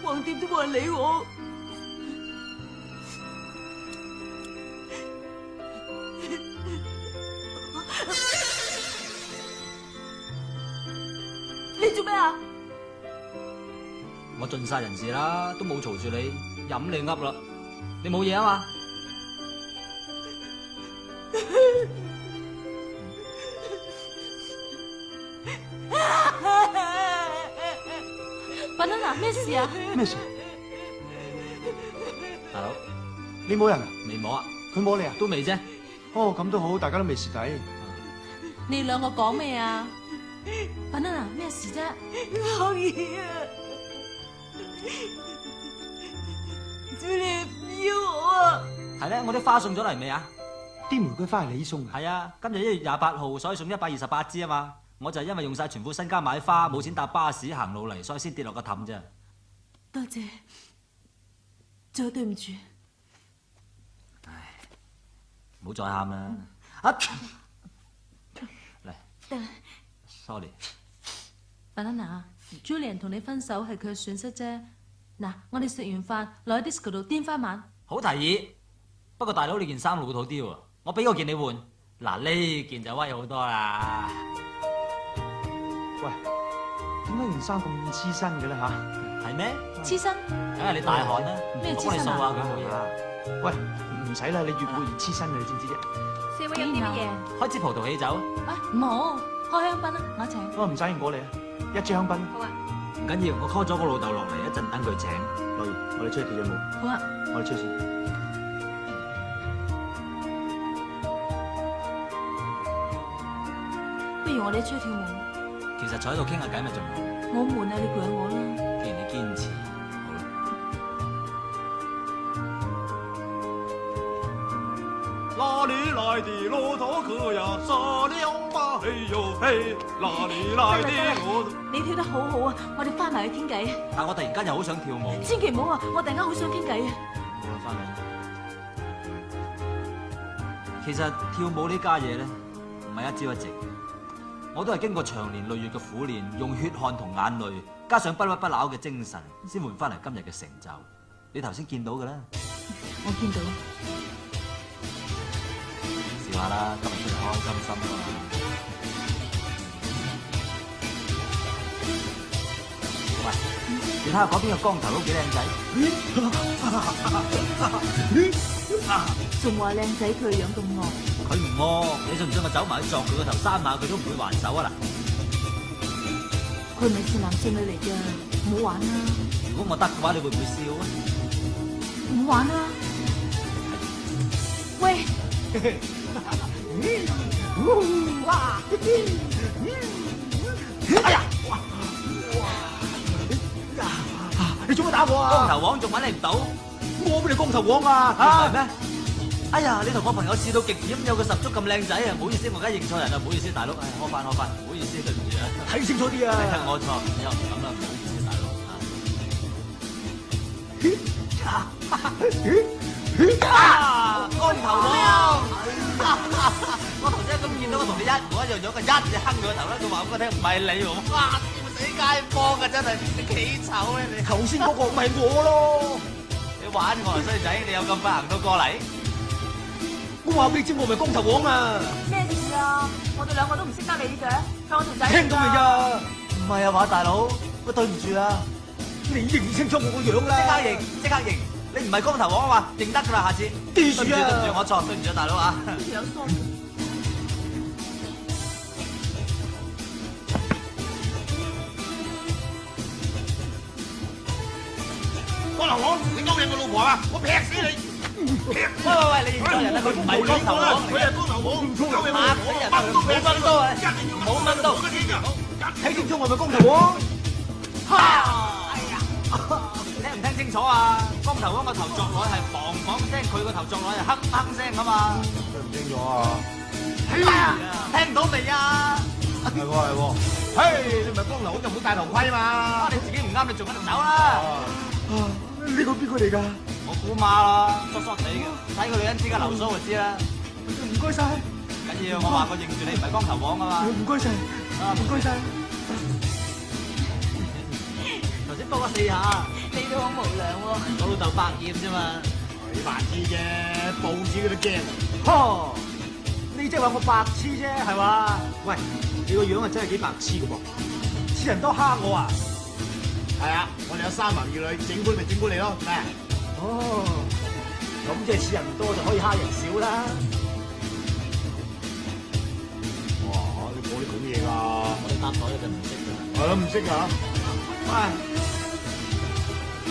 [SPEAKER 3] 橫掂都冇人理我。你做咩啊？
[SPEAKER 2] 我盡晒人事啦，都冇嘈住你，飲你噏啦，你冇嘢啊嘛？Banana，
[SPEAKER 3] 咩事啊？
[SPEAKER 4] 咩事？
[SPEAKER 2] 大佬，
[SPEAKER 4] 你摸人啊？
[SPEAKER 2] 未摸啊？
[SPEAKER 4] 佢摸你啊？
[SPEAKER 2] 都未啫。
[SPEAKER 4] 哦，咁都好，大家都未蝕底。
[SPEAKER 3] 你兩個講咩啊？Banana，咩事啫？可以啊，Julie唔要我啊！
[SPEAKER 2] 係咧，我啲花送咗嚟未啊？
[SPEAKER 4] 啲玫瑰花係你送啊？
[SPEAKER 2] 係啊，今日1月28號，所以送128支啊嘛。我就係因為用晒全副身家買花，冇錢搭巴士行路嚟，所以先跌落個氹啫。
[SPEAKER 3] 多謝，再對唔住。
[SPEAKER 2] 唉，唔好再喊啦。啊，嚟
[SPEAKER 3] 得啦
[SPEAKER 2] ，sorry。Banana，Julian
[SPEAKER 3] 同你分手係佢嘅損失啫。嗱，我哋食完飯落去 disco 度顛翻晚。
[SPEAKER 2] 好提議，不過大佬你件衫老土啲喎，我俾個件你換。嗱，呢件就威好多啦。
[SPEAKER 4] 喂，點解件衫咁黐身嘅咧嚇？
[SPEAKER 2] 係咩？
[SPEAKER 3] 黐身？
[SPEAKER 2] 梗係你大汗啦。
[SPEAKER 3] 咩黐
[SPEAKER 2] 我幫你掃下
[SPEAKER 3] 身啊？
[SPEAKER 2] 佢冇嘢。
[SPEAKER 4] 喂，唔使啦，你越活越黐身嘅，你知唔知啫？
[SPEAKER 3] 四位飲啲乜嘢？
[SPEAKER 2] 開支葡萄喜酒。
[SPEAKER 3] 啊，唔好，開香檳啦，我請。
[SPEAKER 4] 我唔使過嚟啊，一支香檳。
[SPEAKER 3] 好啊。
[SPEAKER 2] 唔緊要，我 call 咗個老豆落嚟，一陣等佢請。
[SPEAKER 4] 樂兒，我哋出去跳隻舞。
[SPEAKER 3] 好啊。
[SPEAKER 4] 我哋出去先。
[SPEAKER 3] 不如我哋出去跳舞。
[SPEAKER 2] 其實坐喺度傾下偈咪仲好。
[SPEAKER 3] 我悶啊，你陪下我啦。
[SPEAKER 2] 既然你堅持，好啦。
[SPEAKER 9] 哪裡來的駱駝客呀？殺了吧！嘿呦嘿！哪裡來的駱駝？
[SPEAKER 3] 你跳得好好啊，我哋翻埋去傾偈。
[SPEAKER 2] 但我突然間又好想跳舞。
[SPEAKER 3] 千祈唔好啊，我突然間好想傾偈啊。
[SPEAKER 2] 好啦，翻嚟。其實跳舞呢家嘢咧，唔係一朝一夕。我都係經過長年累月嘅苦練，用血汗同眼淚，加上不屈不撓嘅精神，先換翻嚟今日嘅成就。你頭先見到嘅啦。
[SPEAKER 3] 我見到。
[SPEAKER 2] 笑下啦，今日出嚟開開心心啊嘛。喂，你睇下嗰邊個光頭佬幾靚仔。
[SPEAKER 3] 仲話靚仔，佢樣咁惡。
[SPEAKER 2] 佢唔惡，你信唔信我走埋去撞佢個頭3下，佢都唔會還手啊嗱！
[SPEAKER 3] 佢咪是男性女嚟㗎，唔好玩啦！
[SPEAKER 2] 如果我得嘅話，你會唔會笑啊？
[SPEAKER 3] 唔好玩啦！喂！
[SPEAKER 4] 哎呀！你做乜打我啊？
[SPEAKER 2] 光頭王仲揾你唔到？
[SPEAKER 4] 我俾你光頭王啊！
[SPEAKER 2] 係咩？哎呀，你同我朋友試到極點，有個十足咁靚仔啊！唔好意思，我而家認錯人啦，唔好意思，大佬，唉，開翻，唔好意思，對唔住啊！
[SPEAKER 4] 睇清楚啲啊！
[SPEAKER 2] 係我錯，以後唔敢啦，唔好意思，大佬啊！光頭王，我頭先咁見到我同你一模一樣樣嘅，一嘢哼佢個頭啦，佢話俾我聽唔係你喎，哇！死街坊啊，真係你幾醜咧你！
[SPEAKER 4] 頭先嗰個咪我咯，
[SPEAKER 2] 你玩我啊衰仔，你有咁快行到過嚟？
[SPEAKER 4] 我話俾你知，我咪光頭王啊！
[SPEAKER 3] 咩事啊？我哋兩個都唔識得你嘅，係我條仔。
[SPEAKER 4] 聽到未呀？
[SPEAKER 2] 唔係啊嘛，大佬，喂，對唔住啊！
[SPEAKER 4] 你認清楚我個樣啦！
[SPEAKER 2] 即刻認！你唔係光頭王啊嘛，認得㗎啦，下次。
[SPEAKER 4] 記住啊！
[SPEAKER 2] 對唔住，我錯，對唔住啊，大佬啊！
[SPEAKER 3] 有疏。
[SPEAKER 9] 頭王，你勾引我老婆啊！我劈死你！
[SPEAKER 2] 喂，你認錯人啦，佢唔係光頭王，
[SPEAKER 9] 佢係光頭王，
[SPEAKER 2] 嚇死人！冇掹刀啊！冇掹刀！
[SPEAKER 1] 睇清楚我係咪光頭王？
[SPEAKER 2] 聽唔聽清楚啊？光頭王個頭作落係梆梆聲，佢個頭作落係哼哼聲噶嘛？
[SPEAKER 9] 聽唔清楚啊？
[SPEAKER 2] 聽到未啊？
[SPEAKER 9] 係喎，嘿，你唔係光頭王就唔好戴頭盔嘛。
[SPEAKER 2] 你自己唔啱，你仲喺度走啦！
[SPEAKER 1] 呢個邊個嚟㗎？
[SPEAKER 2] 我姑媽咯，縮縮地嘅，睇佢女人之間流蘇就知啦。
[SPEAKER 1] 唔該晒，
[SPEAKER 2] 緊要我話過認住你唔係光頭王啊嘛。
[SPEAKER 1] 唔該晒，唔該晒。
[SPEAKER 2] 頭先幫我4下，
[SPEAKER 6] 你都好無良喎。
[SPEAKER 2] 我老豆百厭啫嘛。
[SPEAKER 9] 你白痴啫，報紙佢都驚。
[SPEAKER 1] 呵，你即係話我白痴啫，係嘛？喂，你個樣啊真係幾白痴嘅噃，黐人都蝦我啊！
[SPEAKER 9] 係啊，我哋有三男二女，整蠱咪整蠱你咯，咩？
[SPEAKER 1] 哦，咁即係似人多就可以蝦人少啦。
[SPEAKER 9] 哇！你講啲咁嘢㗎？
[SPEAKER 2] 我哋搭台就唔識㗎。
[SPEAKER 9] 係咯，唔識㗎。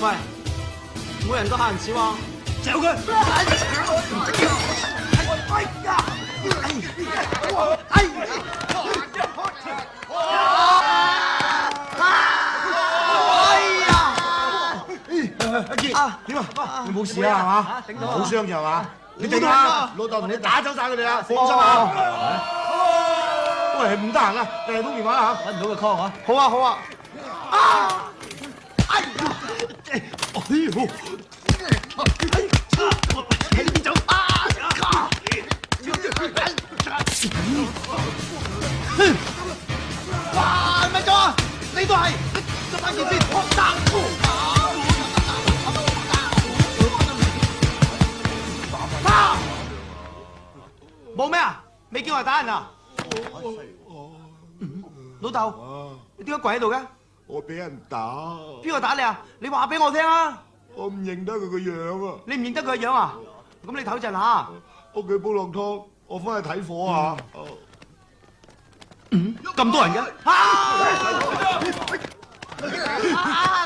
[SPEAKER 1] 喂，每人都蝦人少啊！走佢！
[SPEAKER 9] 阿杰，點啊？你冇事啊，係嘛？
[SPEAKER 2] 頂到
[SPEAKER 9] 好傷咋係嘛？你頂啊！老豆同你打走晒佢哋啊！放心啊！喂，唔得閒啊，第日通電話啊嚇。
[SPEAKER 2] 揾唔到個 call 啊！
[SPEAKER 1] 好啊好啊！哇！咪咗啊！你都係執翻件先，冇咩啊？未叫我打人啊？老豆，你點解跪喺度嘅？
[SPEAKER 9] 我俾人打，
[SPEAKER 1] 邊個打你啊？你話俾我聽啊！
[SPEAKER 9] 我唔認得佢個樣啊！
[SPEAKER 1] 你唔認得佢個樣啊？咁你唞陣嚇。
[SPEAKER 9] 屋企煲落湯，我翻去睇火啊！
[SPEAKER 1] 咁多人嘅？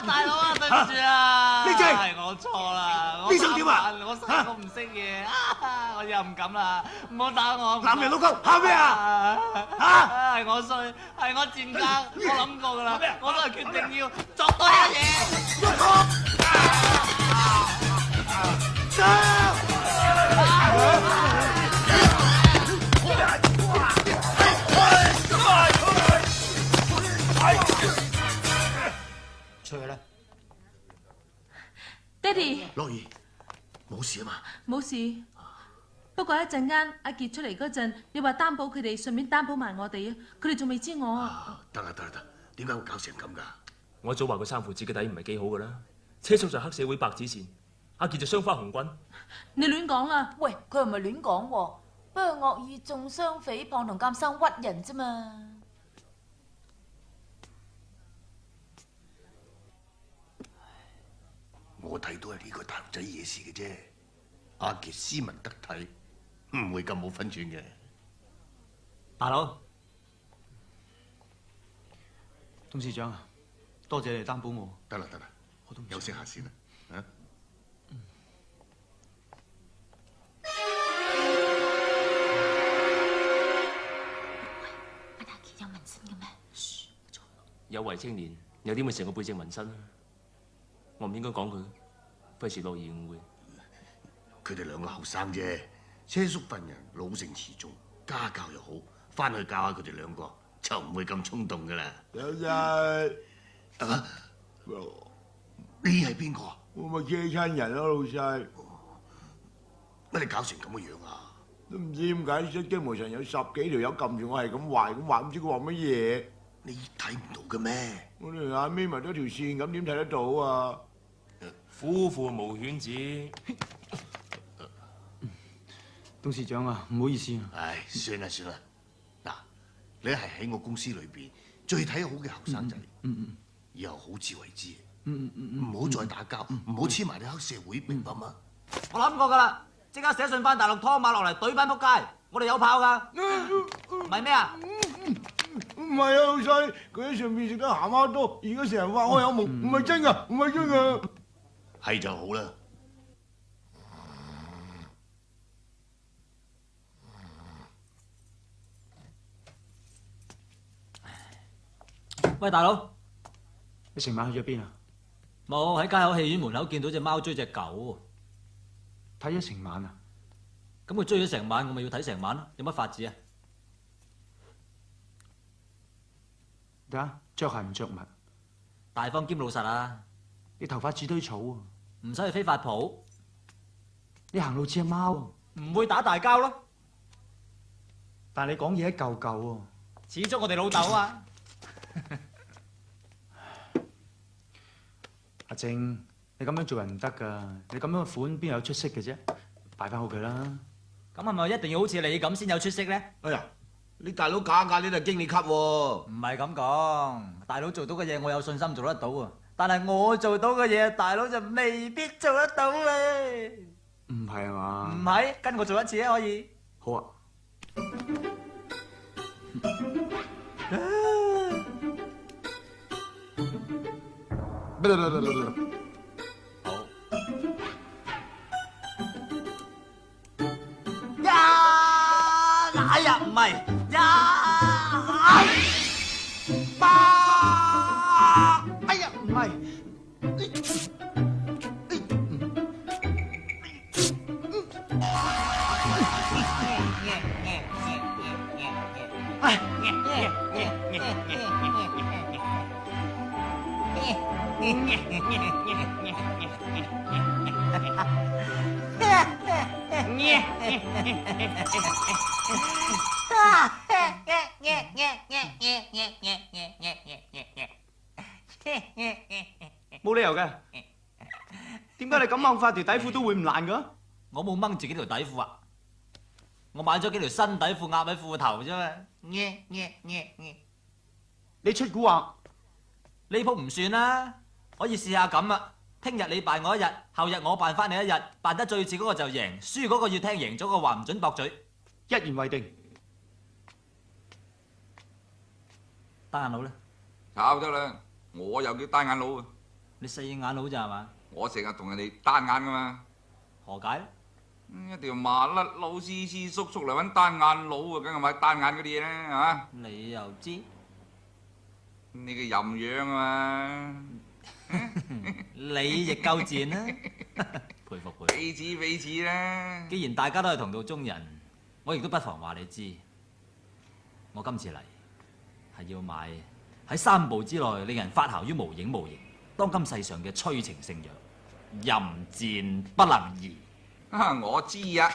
[SPEAKER 2] 大佬啊，對唔住啊！
[SPEAKER 1] 呢隻
[SPEAKER 2] 係我錯啦，
[SPEAKER 1] 呢手點啊？
[SPEAKER 2] 我細個唔識嘢，我以後唔敢啦，唔好打我。
[SPEAKER 1] 男人老公喊咩啊？
[SPEAKER 2] 係我衰，係我賤格，我諗過噶啦，我都係決定要作多一嘢。
[SPEAKER 1] 出去啦！
[SPEAKER 3] 爹哋，
[SPEAKER 7] 樂兒，冇事啊嘛？
[SPEAKER 3] 冇事。不過一陣間阿傑出嚟嗰陣，你話擔保佢哋，順便擔保埋我哋啊！佢哋仲未知我啊！
[SPEAKER 7] 得啦，點解會搞成咁㗎？
[SPEAKER 8] 我早話佢三父子嘅底唔係幾好㗎啦，車叔就黑社會白紙線，阿傑就雙花紅棍。
[SPEAKER 3] 你亂講啦！
[SPEAKER 6] 喂，佢又唔係亂講喎，不過惡意中傷、誹謗同監生屈人啫嘛。
[SPEAKER 7] 我睇到係呢個大陸仔惹事嘅啫。阿傑斯文得體，唔會咁冇分寸嘅。
[SPEAKER 1] 大佬，董事長啊，多謝你擔保我。
[SPEAKER 7] 得啦，休息下先啦，啊！
[SPEAKER 6] 阿大傑有紋身嘅咩？
[SPEAKER 8] 有為青年有點會成個背脊紋身啊！我唔應該講佢，費事樂兒誤會。
[SPEAKER 7] 佢哋兩個後生啫，車叔份人老成持重，家教又好，翻去教下佢哋兩個就唔會咁衝動噶啦。
[SPEAKER 9] 老細，
[SPEAKER 7] 啊，你係邊個啊？
[SPEAKER 9] 我咪借親人咯，老細。
[SPEAKER 7] 乜你搞成咁嘅樣啊？
[SPEAKER 9] 都唔知點解，出機門上有10幾條友撳住我，係咁話，唔知佢話乜嘢。
[SPEAKER 7] 你睇唔到嘅咩？
[SPEAKER 9] 我哋眼眯埋咗條線，咁點睇得到啊？
[SPEAKER 8] 夫婦無犬子。
[SPEAKER 1] 董事長啊，唔好意思啊。
[SPEAKER 7] 唉，算啦。嗱，你係喺我公司裏邊最睇好嘅後生仔，以後好自為之，唔好再打交，唔好黐埋啲黑社會，明白嗎？
[SPEAKER 2] 我諗過㗎啦，即刻寫信翻大陸拖馬落嚟懟翻撲街，我哋有炮㗎。唔係咩啊？
[SPEAKER 9] 唔係啊，老細，佢喺上面食得鹹蝦多，而家成日話我有夢，唔係真㗎。
[SPEAKER 7] 係係就好啦。
[SPEAKER 2] 喂，大佬，
[SPEAKER 1] 你成晚去咗邊啊？
[SPEAKER 2] 冇喺街口戲院門口見到隻貓追隻狗，
[SPEAKER 1] 睇咗成晚啊？
[SPEAKER 2] 咁佢追咗成晚，我咪要睇成晚咯，有乜法子啊？
[SPEAKER 1] 睇下着鞋唔着襪，
[SPEAKER 2] 大方兼老實啊！
[SPEAKER 1] 你頭髮似堆草啊！
[SPEAKER 2] 唔使去飛髮鋪，
[SPEAKER 1] 你行路似隻貓啊！
[SPEAKER 2] 唔會打大交咯。
[SPEAKER 1] 但係你講嘢一嚿嚿喎。
[SPEAKER 2] 始終我哋老豆啊！
[SPEAKER 1] 阿正，你咁樣做人唔得㗎，你咁樣嘅款邊有出息嘅啫？擺翻好佢啦。
[SPEAKER 2] 咁係咪一定要好似你咁先有出息咧？
[SPEAKER 9] 哎呀，你大佬假你都係經理級喎。
[SPEAKER 2] 唔係咁講，大佬做到嘅嘢我有信心做得到啊，但係我做到嘅嘢，大佬就未必做得到啊！
[SPEAKER 1] 唔係啊嘛？
[SPEAKER 2] 唔係，跟我做一次啊，可以。
[SPEAKER 1] 好啊。
[SPEAKER 5] 哎呀，唔係哎呀，唔係。
[SPEAKER 4] 冇理由嘅。點解你咁掹法條底褲都會唔爛㗎？
[SPEAKER 2] 我冇掹自己條底褲啊，我買咗幾條新底褲壓喺褲頭啫嘛。
[SPEAKER 4] 你出蠱惑，
[SPEAKER 2] 呢鋪唔算啦，可以試下咁啊。聽日你扮我一日，後日我扮翻你一日，扮得最似嗰個就贏，輸嗰個要聽贏咗個話唔准駁嘴。
[SPEAKER 4] 一言為定。
[SPEAKER 2] 單眼佬咧？
[SPEAKER 10] 炒得啦，我又叫單眼佬啊！
[SPEAKER 2] 你四眼佬咋係嘛？
[SPEAKER 10] 我成日同人哋單眼噶嘛。
[SPEAKER 2] 何解咧？
[SPEAKER 10] 一條麻甩佬斯斯縮縮嚟揾單眼佬啊，梗係買單眼嗰啲嘢啦，係嘛？
[SPEAKER 2] 你又知？
[SPEAKER 10] 你嘅淫樣啊嘛！
[SPEAKER 2] 你亦夠賤啦，佩服佩服。
[SPEAKER 10] 彼此彼此啦。
[SPEAKER 2] 既然大家都係同道中人，我亦都不妨話你知，我今次嚟係要買喺3步之內令人發姣於無影無形，當今世上嘅催情聖藥，淫賤不能移。
[SPEAKER 10] 我知啊，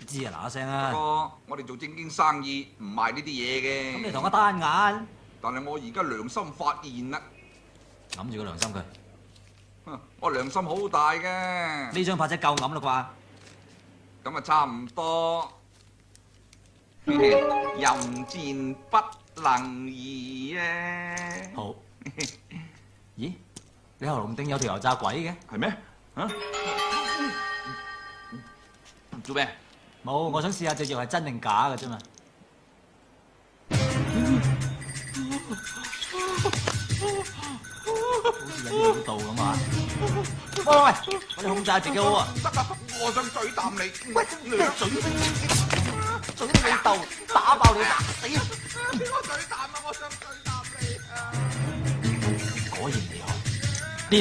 [SPEAKER 2] 知啊，嗱一聲啊。
[SPEAKER 10] 不過我哋做正經生意唔賣呢啲嘢嘅。
[SPEAKER 2] 咁你同我單眼？
[SPEAKER 10] 但係我而家良心發現啦。
[SPEAKER 2] 揞住個良心佢。
[SPEAKER 10] 我良心好大嘅。
[SPEAKER 2] 呢張拍仔夠揞啦
[SPEAKER 10] 啩？咁啊差唔多。淫賤不能移咧。
[SPEAKER 2] 好。咦？你喉嚨頂有條油炸鬼嘅？
[SPEAKER 10] 係咩？啊？做咩？
[SPEAKER 2] 冇，我想試下隻藥係真定假嘅啫嘛。好似有啲味道咁啊！喂，我哋控制下自己好啊！
[SPEAKER 10] 得啊，我想嘴啖你。喂，
[SPEAKER 2] 嘴啲味道，打爆你，打死！
[SPEAKER 10] 我嘴啖啊！我想嘴啖你啊！
[SPEAKER 2] 果然厲害，掂！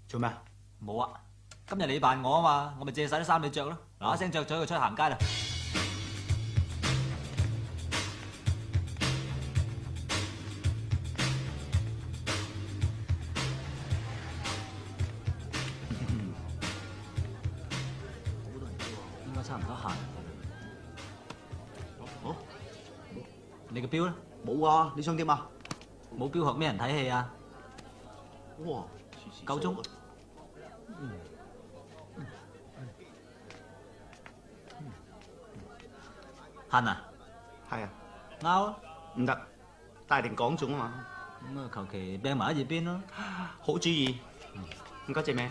[SPEAKER 4] 做咩？
[SPEAKER 2] 冇啊！今日你扮我啊嘛，我咪借晒啲衫你着咯。嗱一聲着咗佢出去行街啦。應該差唔多行。好，你個錶咧？
[SPEAKER 5] 冇啊！你想點啊？
[SPEAKER 2] 冇錶學咩人睇戲啊？
[SPEAKER 5] 哇！
[SPEAKER 2] 夠鐘。恨啊？
[SPEAKER 4] 係啊。
[SPEAKER 2] 拗啊？
[SPEAKER 4] 唔得，大庭廣眾啊嘛。
[SPEAKER 2] 咁啊，求其掟埋一邊咯。
[SPEAKER 4] 好主意。唔該借咩？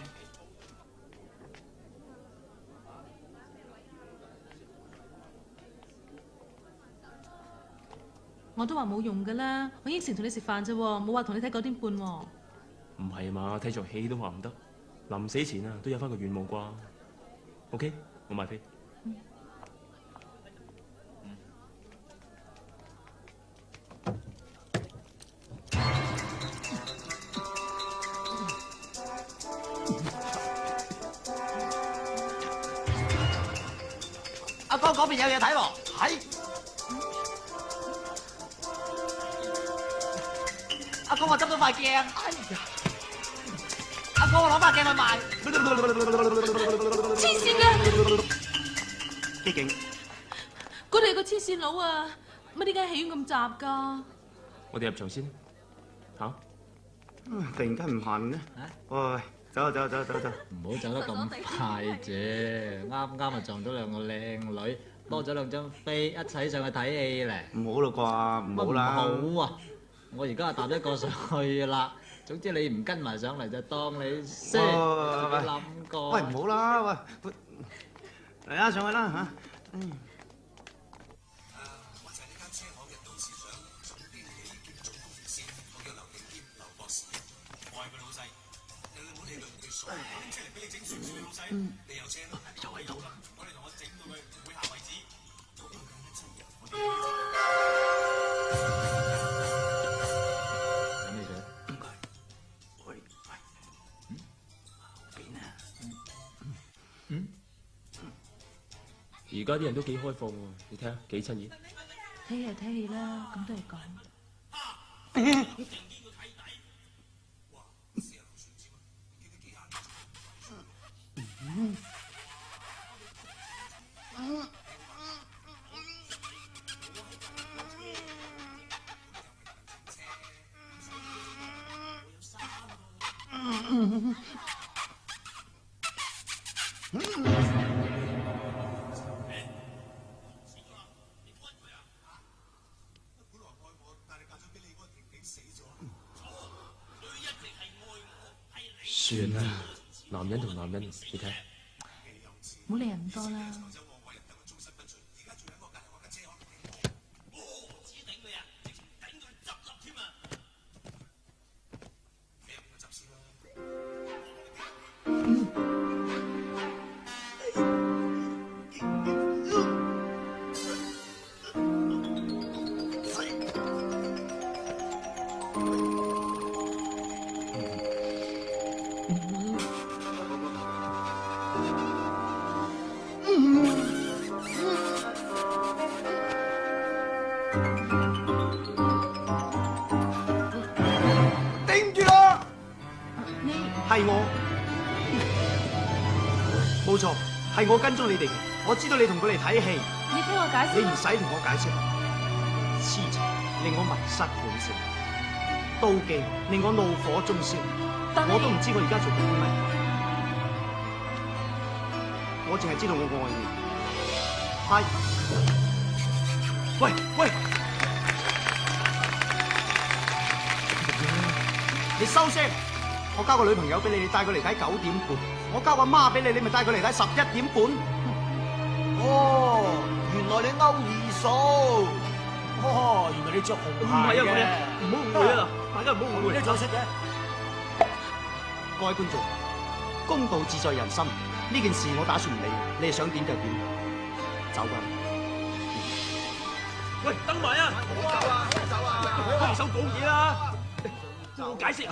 [SPEAKER 3] 我都話冇用噶啦，我應承同你食飯啫，冇話同你睇9點半喎。
[SPEAKER 8] 唔係嘛？睇場戲都話唔得，臨死前啊都有翻個願望啩。OK， 我買飛。
[SPEAKER 1] 阿哥嗰邊有嘢睇喎，係。阿哥我執到塊鏡，哎呀！阿哥我攞塊鏡去賣。
[SPEAKER 3] 黐線啊！
[SPEAKER 4] 機警，
[SPEAKER 3] 嗰度有個黐線佬啊！乜點解戲院咁雜㗎？
[SPEAKER 8] 我哋入場先嚇。
[SPEAKER 4] 突然間唔行咧。喂，走。
[SPEAKER 11] 唔好走得咁快啫，啱啊撞到兩個靚女，多咗2張飛，一齊上去睇戲咧。
[SPEAKER 4] 唔好啦啩，唔好啦。
[SPEAKER 11] 唔好啊！我而家搭一個上去啦。總之你唔跟埋上嚟就當你識，諗過。
[SPEAKER 4] 喂，唔好啦，喂，嚟啦，上去啦嚇。
[SPEAKER 5] 就喺度。
[SPEAKER 8] 而家啲人都幾開放喎，你睇下幾親熱。
[SPEAKER 3] 睇戲係睇戲啦，咁都係講。
[SPEAKER 8] 算啦，男人同男人，你睇。
[SPEAKER 3] 唔好理人咁多啦。
[SPEAKER 1] 頂住啦！
[SPEAKER 4] 係我，冇錯，係我跟蹤你哋嘅。我知道你同佢嚟睇戲，
[SPEAKER 3] 你聽我解釋。
[SPEAKER 4] 你唔使同我解釋。痴情令我迷失本性，妒忌令我怒火中燒。我都唔知我而家做緊啲乜，我淨係知道我愛你。係，喂，你收聲！我交個女朋友俾你，你帶佢嚟睇9點半；我交個媽俾你，你咪帶佢嚟睇11點半。
[SPEAKER 1] 哦，原來你勾二數。哦，原來你着紅鞋嘅。
[SPEAKER 8] 唔好誤會啊！大家唔好誤會。
[SPEAKER 1] 你做識嘅。
[SPEAKER 4] 各位觀眾，公道自在人心。呢件事我打算唔理，你哋想點就點，走吧。
[SPEAKER 8] 喂，等埋啊！幫手講嘢啦，我解釋下。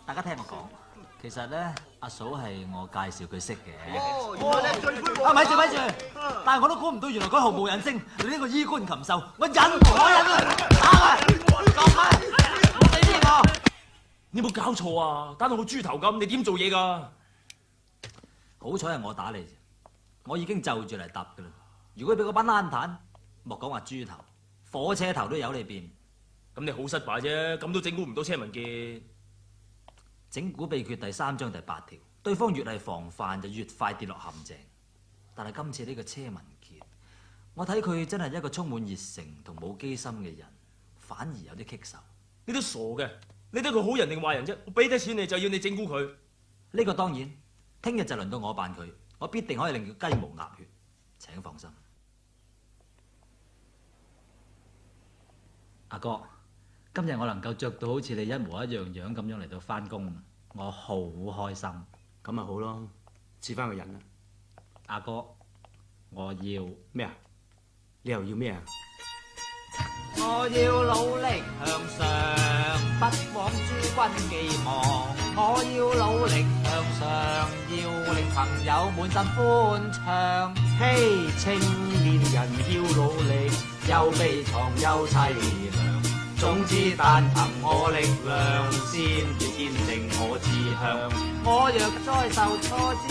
[SPEAKER 11] 大家聽我講，其實咧阿嫂係我介紹佢識嘅。
[SPEAKER 5] 原來你係罪魁禍首。
[SPEAKER 11] 咪住！但係我都估唔到，原來佢毫無人性，你呢個衣冠禽獸，我忍啊！打佢！落去！你知我？
[SPEAKER 8] 你有冇搞錯啊？打到個豬頭咁，你點做嘢㗎？
[SPEAKER 11] 好彩係我打你，我已經就住嚟揼㗎啦。如果俾嗰班爛蛋，莫講話豬頭，火車頭都有你變。
[SPEAKER 8] 咁你好失敗啫，咁都整蠱唔到車文傑。
[SPEAKER 11] 整蠱秘訣第3章第8條，對方越係防範就越快跌落陷阱。但係今次呢個車文傑，我睇佢真係一個充滿熱誠同冇機心嘅人，反而有啲棘手。
[SPEAKER 8] 你都傻嘅，你睇佢好人定壞人啫？我俾得錢你就要你整蠱佢。
[SPEAKER 11] 呢個當然，聽日就輪到我扮佢，我必定可以令佢雞毛鴨血。請放心。阿哥，今日我能夠着到好似你一模一樣樣咁樣嚟到翻工，我好開心。
[SPEAKER 4] 咁咪好咯，似翻個人啦。
[SPEAKER 11] 阿哥，我要
[SPEAKER 4] 咩啊？你又要咩啊？
[SPEAKER 11] 我要努力向上，不枉諸君寄望。我要努力向上，要令朋友滿心歡暢。
[SPEAKER 4] 嘿，青年人要努力，
[SPEAKER 11] 又悲愴又凄涼。總之但憑我力量，先至堅定我志向。我若再受挫折，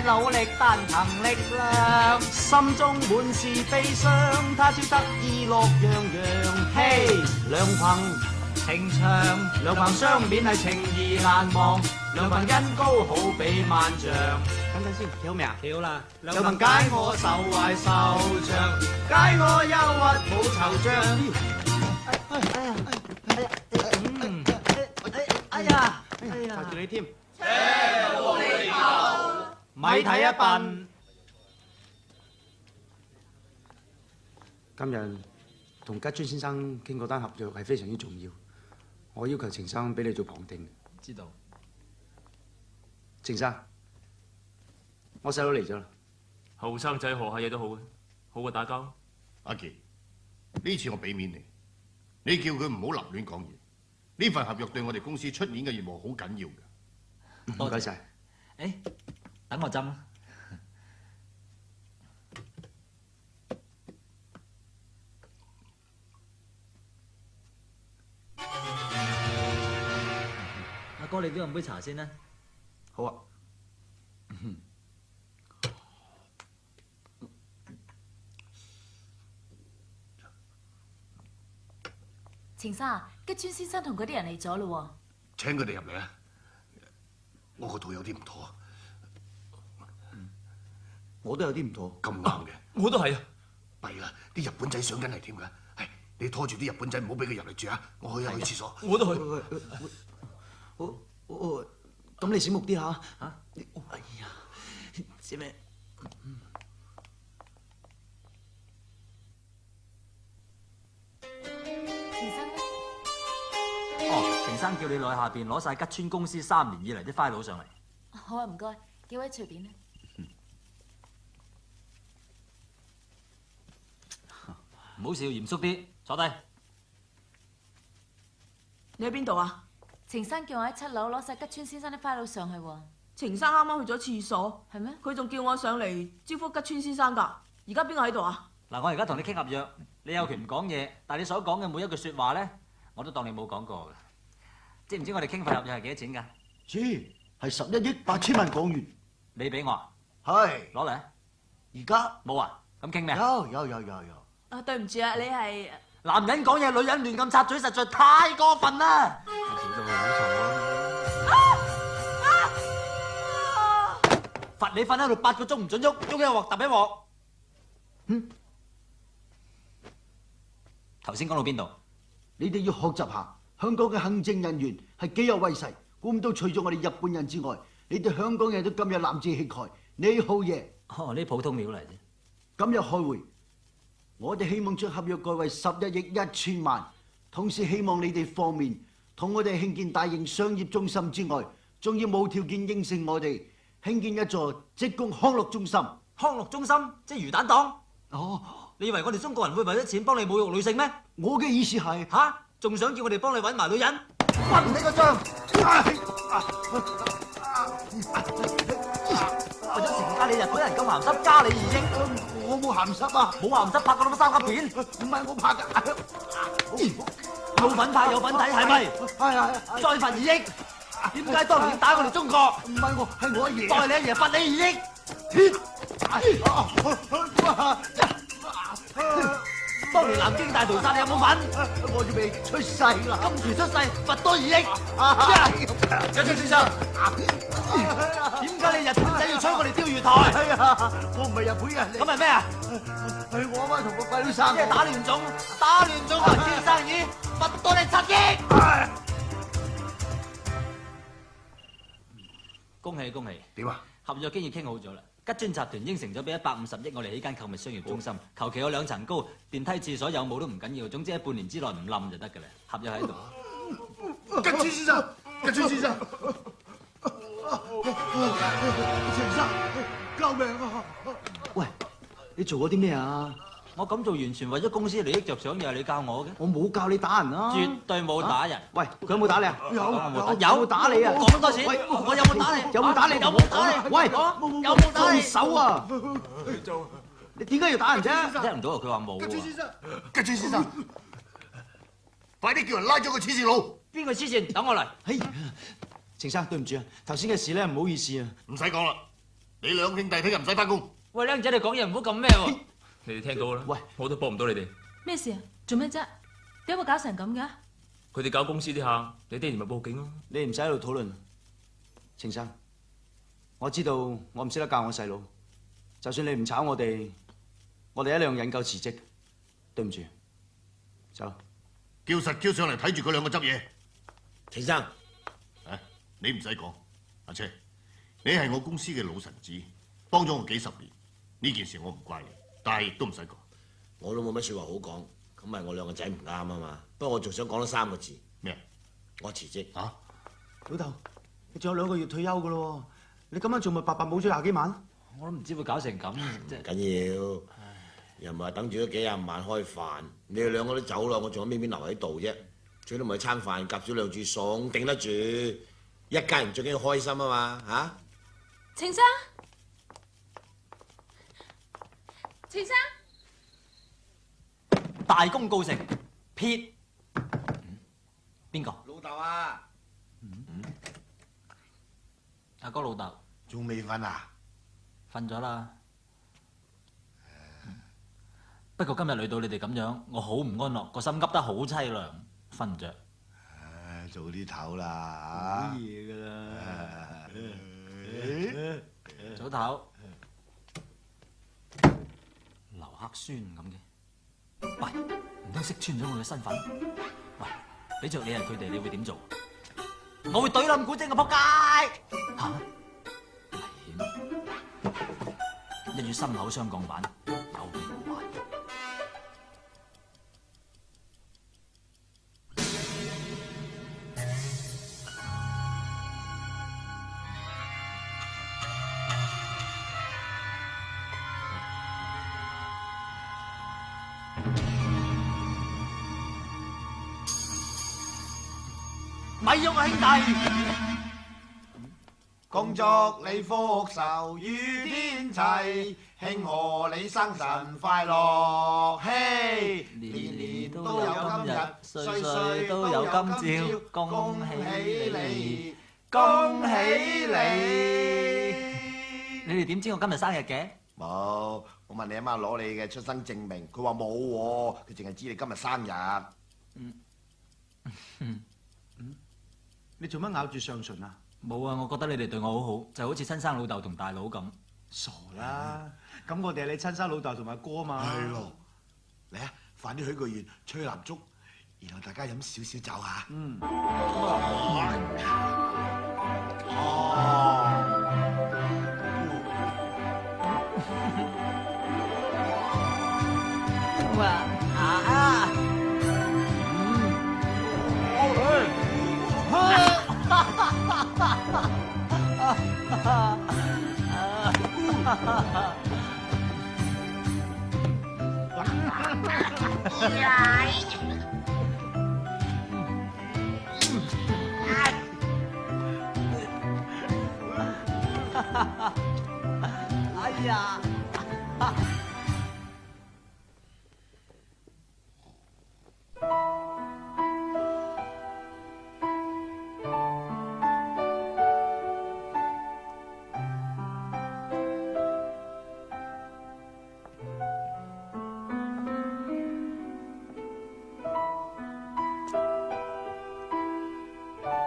[SPEAKER 11] 努力單憑力量。
[SPEAKER 4] 心中滿是悲傷，他朝得意樂洋洋。
[SPEAKER 11] 嘿，兩憑情長，兩憑相勉係情義難忘，兩憑恩高好比萬丈。
[SPEAKER 4] 等陣先，跳咩啊？
[SPEAKER 11] 跳啦！
[SPEAKER 4] 兩憑解我愁懷愁長，解我憂鬱冇惆悵。罰住你添。
[SPEAKER 11] 咪睇一笨。
[SPEAKER 4] 今日同吉川先生傾嗰單合約係非常之重要，我要求程生俾你做旁聽。
[SPEAKER 11] 知道。
[SPEAKER 4] 程生，我細佬嚟咗啦。
[SPEAKER 8] 後生仔學下嘢都好嘅，好過打交。
[SPEAKER 7] 阿傑，呢次我俾面你，你叫佢唔好立亂講嘢。呢份合約對我哋公司出年嘅業務好緊要嘅。
[SPEAKER 4] 唔該晒。
[SPEAKER 11] 誒，等我斟啦。阿哥，你都飲杯茶先啦。
[SPEAKER 4] 好啊。
[SPEAKER 3] 程生，吉川先生同嗰啲人嚟咗咯喎。
[SPEAKER 7] 請佢哋入嚟啊！我個肚有啲唔妥。
[SPEAKER 5] 我都有啲唔妥。
[SPEAKER 7] 咁啱嘅。
[SPEAKER 8] 我都係啊。
[SPEAKER 7] 弊啦，啲日本仔上緊嚟添㗎。係，你拖住啲日本仔，唔好俾佢入嚟住啊！我去廁所。
[SPEAKER 8] 我都去。
[SPEAKER 5] 咁你醒目啲嚇嚇。哎呀，知咩？
[SPEAKER 11] 程生叫你落去下邊攞晒吉川公司3年以嚟啲 file 上嚟。
[SPEAKER 3] 好啊，唔該，幾位隨便啦。
[SPEAKER 11] 唔好笑，嚴肅啲，坐低。
[SPEAKER 6] 你喺邊度啊？
[SPEAKER 3] 程生叫我喺7樓攞晒吉川先生啲 file 上去喎。
[SPEAKER 6] 程生啱啱去咗廁所，
[SPEAKER 3] 係咩？
[SPEAKER 6] 佢仲叫我上嚟招呼吉川先生㗎。而家邊個喺度啊？
[SPEAKER 11] 嗱，我而家同你傾合約，你有權唔講嘢，但係你所講嘅每一句説話咧，我都當你冇講過嘅。知唔知我哋傾份合約係幾多錢㗎？
[SPEAKER 5] 知，係11億8千萬港元。
[SPEAKER 11] 你俾我啊？
[SPEAKER 5] 係。
[SPEAKER 11] 攞嚟啊！
[SPEAKER 5] 而家
[SPEAKER 11] 冇啊？咁傾咩？
[SPEAKER 5] 有。
[SPEAKER 6] 啊，對唔住啊，你係
[SPEAKER 11] 男人講嘢，女人亂咁插嘴，實在太過分啦！罰你瞓喺度8個鐘唔准喐，喐一鑊揼一鑊。頭先講到邊度？
[SPEAKER 5] 你哋要學習下香港嘅行政人員係幾有威勢。估唔到除咗我哋日本人之外，你哋香港人都咁有男子氣概。你好嘢。
[SPEAKER 11] 哦，呢普通料嚟啫。
[SPEAKER 5] 今日開會，我哋希望將合約改為11億1千萬，同時希望你哋方面同我哋興建大型商業中心之外，仲要無條件應承我哋興建一座職工康樂中心。
[SPEAKER 11] 康樂中心即係魚蛋檔。
[SPEAKER 5] 哦，
[SPEAKER 11] 你以為我哋中國人會為咗錢幫你侮辱女性咩？
[SPEAKER 5] 我嘅意思係
[SPEAKER 11] 嚇，仲想叫我哋幫你揾埋女人？
[SPEAKER 5] 混你個帳！
[SPEAKER 11] 為咗成家你日本人咁鹹濕，加你2億。
[SPEAKER 5] 我冇鹹濕啊！
[SPEAKER 11] 冇鹹濕拍過咁多3級片？
[SPEAKER 5] 唔係我拍㗎。
[SPEAKER 11] 有份拍有份睇係咪？
[SPEAKER 5] 係。
[SPEAKER 11] 再罰2億。點解當年打我哋中國？
[SPEAKER 5] 唔係我，係我阿爺。
[SPEAKER 11] 代你阿爺罰你2億。當年南京大屠殺你有冇份？
[SPEAKER 5] 我仲未出世啦。
[SPEAKER 11] 今時出世罰多2億。吉川先生，點解你日本仔要吹我哋釣魚台？
[SPEAKER 5] 係啊，我唔係日本人嚟。
[SPEAKER 11] 咁係咩啊？
[SPEAKER 5] 係我阿媽同個鬼佬生。
[SPEAKER 11] 即係打亂種還兼生意，罰多你7億。恭喜恭喜！
[SPEAKER 7] 點啊？
[SPEAKER 11] 合約經已傾好咗啦。吉尊集團應承咗俾150億我哋起間購物商業中心，求其有2層高，電梯廁所有冇都唔緊要，總之喺半年之內唔冧就得㗎啦。合約喺度。
[SPEAKER 7] 吉村先生，吉村先生，
[SPEAKER 5] 陳生，救命啊！喂，你做咗啲咩啊？
[SPEAKER 11] 我咁做完全為咗公司利益着想，又係你教我嘅。
[SPEAKER 5] 我冇教你打人啊！
[SPEAKER 11] 絕對冇打人。
[SPEAKER 5] 喂，佢有冇打你啊？
[SPEAKER 11] 有
[SPEAKER 5] 打你啊！
[SPEAKER 11] 講多次。
[SPEAKER 5] 喂，
[SPEAKER 11] 我有冇打你？
[SPEAKER 5] 有冇打你？
[SPEAKER 11] 有冇打你？
[SPEAKER 5] 喂，
[SPEAKER 11] 有冇打你？
[SPEAKER 5] 放手啊！你點解要打人啫？
[SPEAKER 11] 聽唔到啊！佢話冇
[SPEAKER 7] 吉村先
[SPEAKER 11] 喎。
[SPEAKER 7] 生，吉村先生，快啲叫人拉咗個黐線佬！
[SPEAKER 11] 邊個黐線？等我嚟。
[SPEAKER 1] 嘿，程生對唔住啊，頭先嘅事咧唔好意思啊。
[SPEAKER 7] 唔使講啦，你兩兄弟聽日唔使翻工。
[SPEAKER 11] 喂，僆仔，你講嘢唔好咁咩喎？
[SPEAKER 8] 你哋聽到啦。
[SPEAKER 1] 喂，
[SPEAKER 8] 我都幫唔到你哋。
[SPEAKER 3] 咩事啊？做咩啫？點解會搞成咁嘅？
[SPEAKER 8] 佢哋搞公司啲客，你爹哋咪報警咯。
[SPEAKER 1] 你唔使喺度討論。程生，我知道我唔識得教我細佬，就算你唔炒我哋一樣引咎辭職。對唔住，走。
[SPEAKER 7] 叫實叫上嚟睇住佢兩個執嘢。
[SPEAKER 12] 程生，
[SPEAKER 7] 啊，你唔使講，阿車，你係我公司嘅老臣子，幫咗我幾10年，呢件事我唔怪你，但係亦都唔使講。
[SPEAKER 12] 我都冇乜説話好講，咁咪我兩個仔唔啱啊嘛。不過我仲想講多3個字。
[SPEAKER 7] 咩？
[SPEAKER 12] 我辭職。
[SPEAKER 7] 嚇？
[SPEAKER 1] 老豆，你仲有2個月退休噶咯，你咁樣做咪白白冇咗20幾萬？
[SPEAKER 11] 我都唔知會搞成咁。
[SPEAKER 12] 唔緊要，又唔係等住咗幾廿萬開飯，你哋兩個都走啦，我仲有邊留喺度啫？最多咪餐飯夾少2注餸，頂得住。一家人最緊要開心啊嘛，嚇！
[SPEAKER 3] 程生，程生，
[SPEAKER 11] 大功告成，撇。邊個？
[SPEAKER 12] 老豆啊！
[SPEAKER 11] 阿哥老豆。
[SPEAKER 9] 仲未瞓啊？
[SPEAKER 11] 瞓咗啦。不過今日累到你哋咁樣，我好唔安樂，個心急得好凄涼，瞓唔着。
[SPEAKER 9] 早啲唞啦
[SPEAKER 1] 好嘢㗎啦。
[SPEAKER 11] 早唞。劉克宣咁嘅。喂，唔通識穿咗我嘅身份？喂，俾着你係佢哋，你會點做？我會懟冧古晶個仆街！嚇！危險！一於心口雙鋼板，有備無患。
[SPEAKER 1] 咪喐啊，兄弟！
[SPEAKER 9] 恭祝你福壽與天齊，慶賀你生辰快樂，嘿！年年都有今日，歲歲都有今朝，恭喜你，恭喜你！
[SPEAKER 11] 你哋點知我今日生日嘅？
[SPEAKER 9] 冇，我問你阿媽攞你嘅出生證明，佢話冇喎，佢淨係知你今日生日。
[SPEAKER 1] 你做乜咬住上唇啊？
[SPEAKER 11] 冇啊！我覺得你哋對我好好，就好似親生老豆同大佬咁。
[SPEAKER 1] 傻啦！咁我哋係你親生老豆同埋哥嘛。
[SPEAKER 9] 係咯，嚟啊，快啲許個願，吹蠟燭，然後大家飲少少酒嚇。
[SPEAKER 1] 嗯。
[SPEAKER 6] 哇啊！
[SPEAKER 11] 哎呀！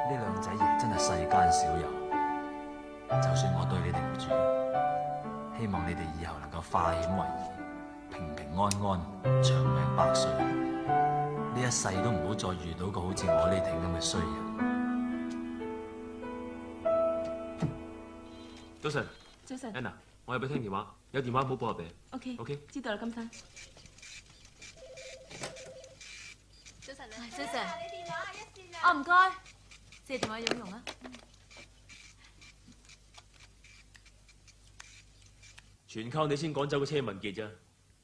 [SPEAKER 11] 呢兩仔亦真係世間少有，就算我對你哋唔住，希望你哋以後能夠化險為夷，平平安安，長命百歲，呢一世都唔好再遇到個好似我呢挺咁嘅衰人。
[SPEAKER 8] 早晨。
[SPEAKER 3] 早晨。
[SPEAKER 8] Anna，我入去聽電話，有電話唔好撥入嚟。
[SPEAKER 3] OK
[SPEAKER 8] OK，
[SPEAKER 3] 知道啦，金生。
[SPEAKER 6] 早晨啊，
[SPEAKER 3] 早晨。
[SPEAKER 6] 你電話一線啊。
[SPEAKER 3] 哦，唔該，借電話用用啊。
[SPEAKER 8] 全靠你先趕走個車文傑咋，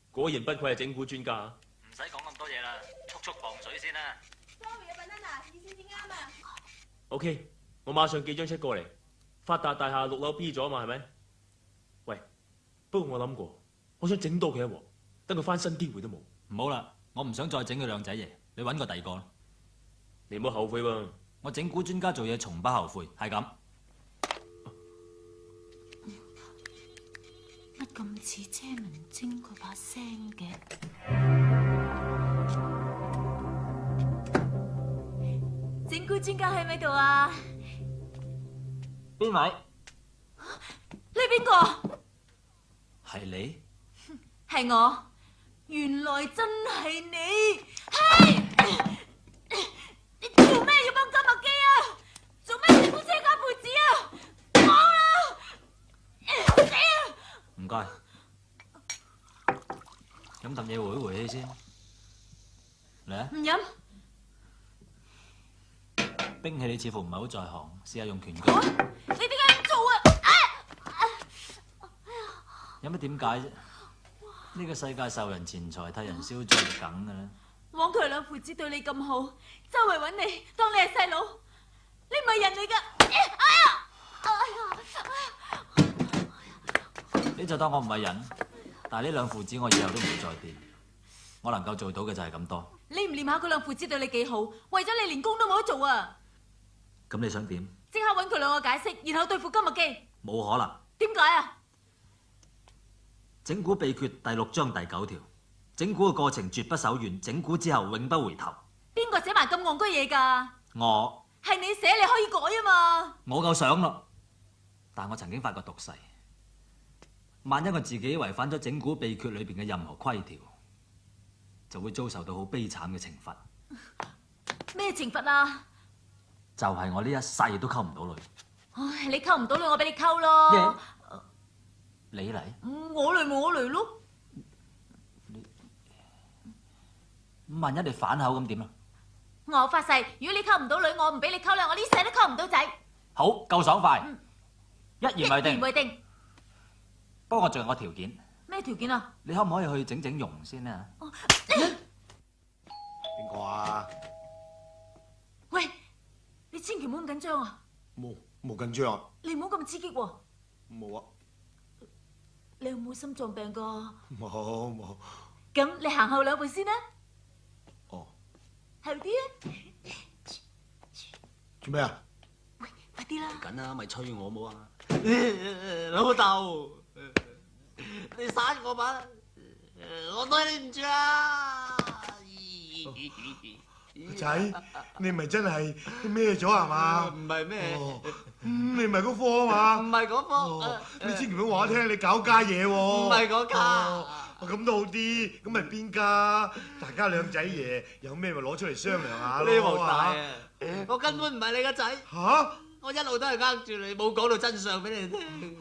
[SPEAKER 8] 果然不愧係整蠱專家。
[SPEAKER 11] 唔使講咁多嘢啦，速防水先啦。
[SPEAKER 6] Sorry 啊，Banana，二線先啱啊。
[SPEAKER 8] OK，我馬上寄張 check 過嚟。發達大廈6樓 B 咗嘛，係咪？喂，不過我諗過，我想整多佢一鑊，等佢翻身機會都冇。
[SPEAKER 11] 唔好啦，我唔想再整佢兩仔爺，你揾個第二個啦。
[SPEAKER 8] 你唔好後悔喎。
[SPEAKER 11] 我整蠱專家做嘢從不後悔，係咁。
[SPEAKER 3] 乜咁似車文晶佢把聲嘅？整蠱專家喺咪度啊？
[SPEAKER 11] 邊位？
[SPEAKER 3] 你邊個？
[SPEAKER 11] 係你？
[SPEAKER 3] 係我。原來真係你。嘿！你做咩要幫金麥基啊？做咩整蠱車家父子啊？講啦！死啊！
[SPEAKER 11] 唔該。飲啖嘢回一回氣先。嚟啊！
[SPEAKER 3] 唔飲。
[SPEAKER 11] 兵器你似乎唔係好在行，試下用拳腳。
[SPEAKER 3] 你點解咁做啊？
[SPEAKER 11] 有乜點解啫？呢個世界受人錢財替人消災就梗㗎啦。
[SPEAKER 3] 枉佢兩父子對你咁好，周圍揾你當你係細佬，你唔係人嚟㗎。
[SPEAKER 11] 你就當我唔係人，但係呢兩父子我以後都唔會再掂。我能夠做到嘅就係咁多。
[SPEAKER 3] 你唔念下佢兩父子對你幾好，為咗你連工都冇得做啊！
[SPEAKER 11] 咁你想點？
[SPEAKER 3] 即刻揾佢兩個解釋，然後對付金麥基。
[SPEAKER 11] 冇可能。
[SPEAKER 3] 點解啊？
[SPEAKER 11] 整蠱秘訣第6章第9條，整蠱嘅過程絕不手軟，整蠱之後永不回頭。
[SPEAKER 3] 邊個寫埋咁戇居嘢㗎？
[SPEAKER 11] 我
[SPEAKER 3] 係你寫，你可以改啊嘛。
[SPEAKER 11] 我夠想咯，但我曾經發過毒誓，萬一我自己違反咗整蠱秘訣裏邊嘅任何規條，就會遭受到好悲慘嘅懲罰。
[SPEAKER 3] 咩懲罰啊？
[SPEAKER 11] 就係我呢一世都溝唔到女。
[SPEAKER 3] 唉，你溝唔到女，我俾你溝咯。
[SPEAKER 11] 你嚟？
[SPEAKER 3] 我嚟咪我嚟咯。
[SPEAKER 11] 萬一你反口咁點啊？
[SPEAKER 3] 我發誓，如果你溝唔到女，我唔俾你溝啦，我呢世都溝唔到仔。
[SPEAKER 11] 好，夠爽快，一言為定。
[SPEAKER 3] 一言為定。
[SPEAKER 11] 不過我仲有個條件。
[SPEAKER 3] 咩條件啊？
[SPEAKER 11] 你可唔可以去整整容先啊？
[SPEAKER 12] 邊個啊？
[SPEAKER 3] 喂！ 你千祈唔好咁緊張啊！
[SPEAKER 12] 冇緊張啊！
[SPEAKER 3] 你唔好咁刺激喎！
[SPEAKER 12] 冇啊！
[SPEAKER 3] 你有冇心臟病噶？
[SPEAKER 12] 冇。
[SPEAKER 3] 咁你行後2步先啦。
[SPEAKER 12] 哦。
[SPEAKER 3] 後啲啊！
[SPEAKER 12] 做咩啊？
[SPEAKER 3] 喂，快啲啦！
[SPEAKER 11] 緊啦，咪催我冇啊！
[SPEAKER 4] 老豆，你殺我吧！我對你唔住啊！
[SPEAKER 7] 仔，你唔係真係咩咗係嘛？
[SPEAKER 4] 唔係咩？
[SPEAKER 7] 你唔係嗰科啊嘛？
[SPEAKER 4] 唔係嗰科。
[SPEAKER 7] 你千祈唔好話我聽，你搞家嘢喎。
[SPEAKER 4] 唔係嗰家。
[SPEAKER 7] 咁都好啲，咁咪邊家？大家兩仔爺有咩咪攞出嚟商量下咯。
[SPEAKER 4] 呢鑊大啊！我根本唔係你個仔。
[SPEAKER 7] 嚇！
[SPEAKER 4] 我一路都係呃住你，冇講到真相俾你聽。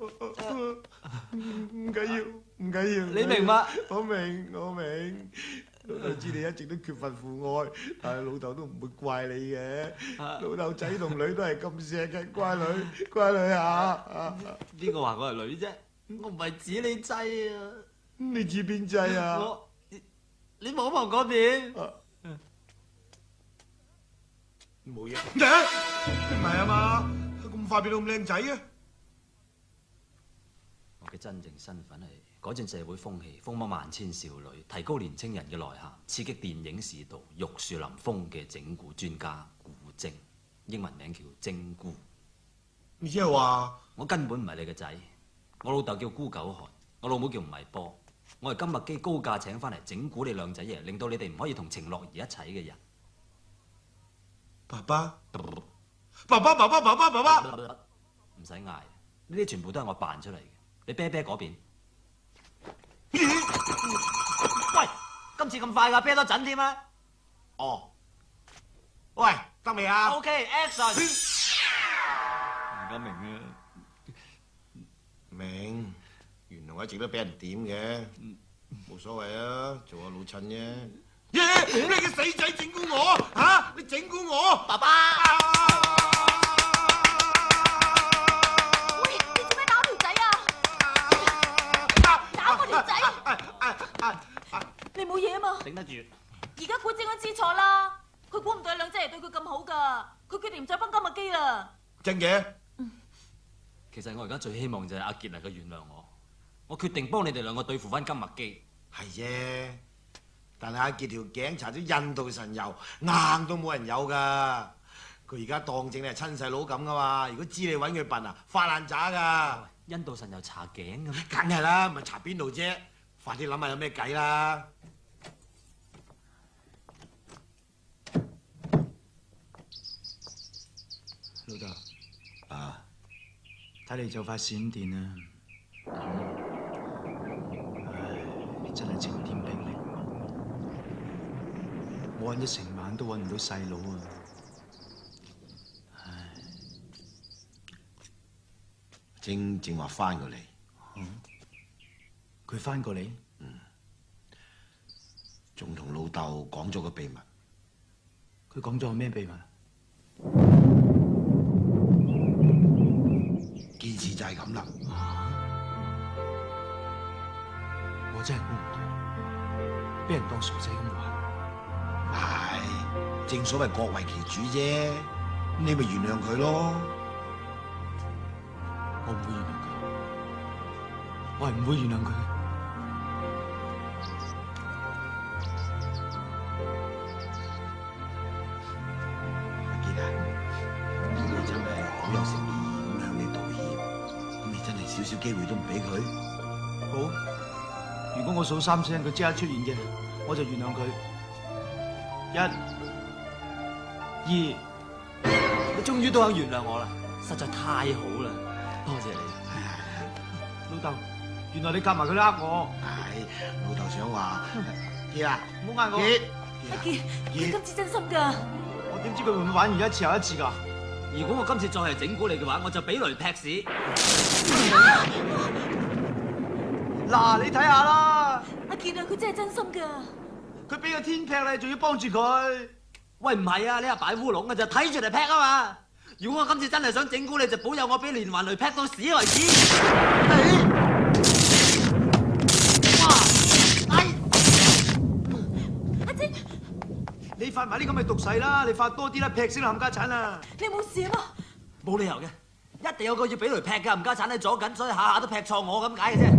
[SPEAKER 7] 唔緊要，唔緊要。
[SPEAKER 4] 你明白？
[SPEAKER 7] 我明。老豆知你一直都缺乏父愛，但係老豆都唔會怪你嘅。老豆仔同女都係咁錫嘅，乖女啊！
[SPEAKER 4] 邊個話我係女啫？我唔係指你劑啊！
[SPEAKER 7] 你指邊劑啊？
[SPEAKER 4] 你望一望嗰邊。
[SPEAKER 7] 冇嘢。唔係啊嘛？咁快變到咁靚仔嘅？
[SPEAKER 11] 我嘅真正身份係改進社會風氣，風靡萬千少女，提高年青人嘅內涵，刺激電影市道，玉樹臨風嘅整蠱專家古精，英文名叫精姑。
[SPEAKER 7] 你即係話
[SPEAKER 11] 我根本唔係你嘅仔，我老豆叫孤狗寒，我老母叫吳迷波，我係金麥基高價請翻嚟整蠱你兩仔爺，令到你哋唔可以同程樂兒一齊嘅人。
[SPEAKER 7] 爸爸，
[SPEAKER 11] 唔使嗌，呢啲全部都係我扮出嚟嘅。你啤啤嗰邊。喂，今次咁快㗎，啤多陣添啊！
[SPEAKER 7] 哦，喂，得未啊
[SPEAKER 11] ？OK，action。
[SPEAKER 12] 我一直都俾人點嘅，冇所謂啊，做下老襯啫。
[SPEAKER 7] 你個死仔整蠱我嚇！你整蠱我，爸爸！
[SPEAKER 3] 喂，你做咩咬條仔啊？咬我條仔！你冇嘢啊嘛？
[SPEAKER 4] 頂得住。
[SPEAKER 3] 而家古正安知錯啦，佢估唔到有兩姐爺對佢咁好㗎，佢決定唔再幫金麥基啦。
[SPEAKER 7] 真嘅？
[SPEAKER 11] 其實我而家最希望就係阿傑能夠原諒我，我決定幫你哋兩個對付翻金麥基。
[SPEAKER 12] 係啫，但係阿傑條頸搽咗印度神油，硬都冇人有㗎。佢而家當正你係親細佬咁噶嘛，如果知你揾佢笨啊，發爛渣㗎。
[SPEAKER 11] 印度神油搽頸嘅咩？
[SPEAKER 12] 梗係啦，咪搽邊度啫？快啲諗下有咩計啦！
[SPEAKER 1] 老豆，睇嚟就快閃電啦！唉，真係晴天霹靂，我揾咗成晚都揾唔到細佬啊！唉，
[SPEAKER 12] 正話翻過嚟，
[SPEAKER 1] 佢翻過嚟，
[SPEAKER 12] 仲同老豆講咗個秘密。
[SPEAKER 1] 佢講咗個咩秘密？
[SPEAKER 12] 件事就係咁啦。
[SPEAKER 1] 我真係估唔到，俾人當傻仔咁玩。
[SPEAKER 12] 係，正所謂各為其主啫，你咪原諒佢咯。
[SPEAKER 1] 我唔會原諒佢，我係唔會原諒佢。
[SPEAKER 12] 阿傑啊，呢個真係好有誠意咁向你道歉，咁你真係少少機會都唔俾佢。
[SPEAKER 1] 好，如果我數3聲，佢即刻出現嘅，我就原諒佢。1、2，
[SPEAKER 11] 你終於都肯原諒我啦，實在太好啦，多謝你。
[SPEAKER 1] 老豆，原來你夾埋佢都呃我。
[SPEAKER 12] 係，老豆想話，傑啊，
[SPEAKER 1] 唔好呃我。
[SPEAKER 3] 阿傑，你今次真心㗎？
[SPEAKER 1] 我點知佢會唔會玩完一次又一次㗎？
[SPEAKER 11] 如果我今次再係整蠱你嘅話，我就俾雷劈屎。
[SPEAKER 1] 嗱，你睇下啦，
[SPEAKER 3] 阿傑啊，佢真係真心㗎。
[SPEAKER 1] 佢俾個天劈你，仲要幫住佢。
[SPEAKER 11] 喂，唔係啊，你係擺烏龍嘅就睇住嚟劈啊嘛！如果我今次真係想整蠱你，就保佑我俾連環雷劈到屎為止。哇！
[SPEAKER 3] 阿晶，
[SPEAKER 1] 你發埋啲咁嘅毒誓啦，你發多啲啦，劈死冚家鏟啊！
[SPEAKER 3] 你冇事啊嘛？
[SPEAKER 11] 冇理由嘅，一定有個要俾雷劈嘅冚家鏟喺左緊，所以下下都劈錯我咁解嘅啫。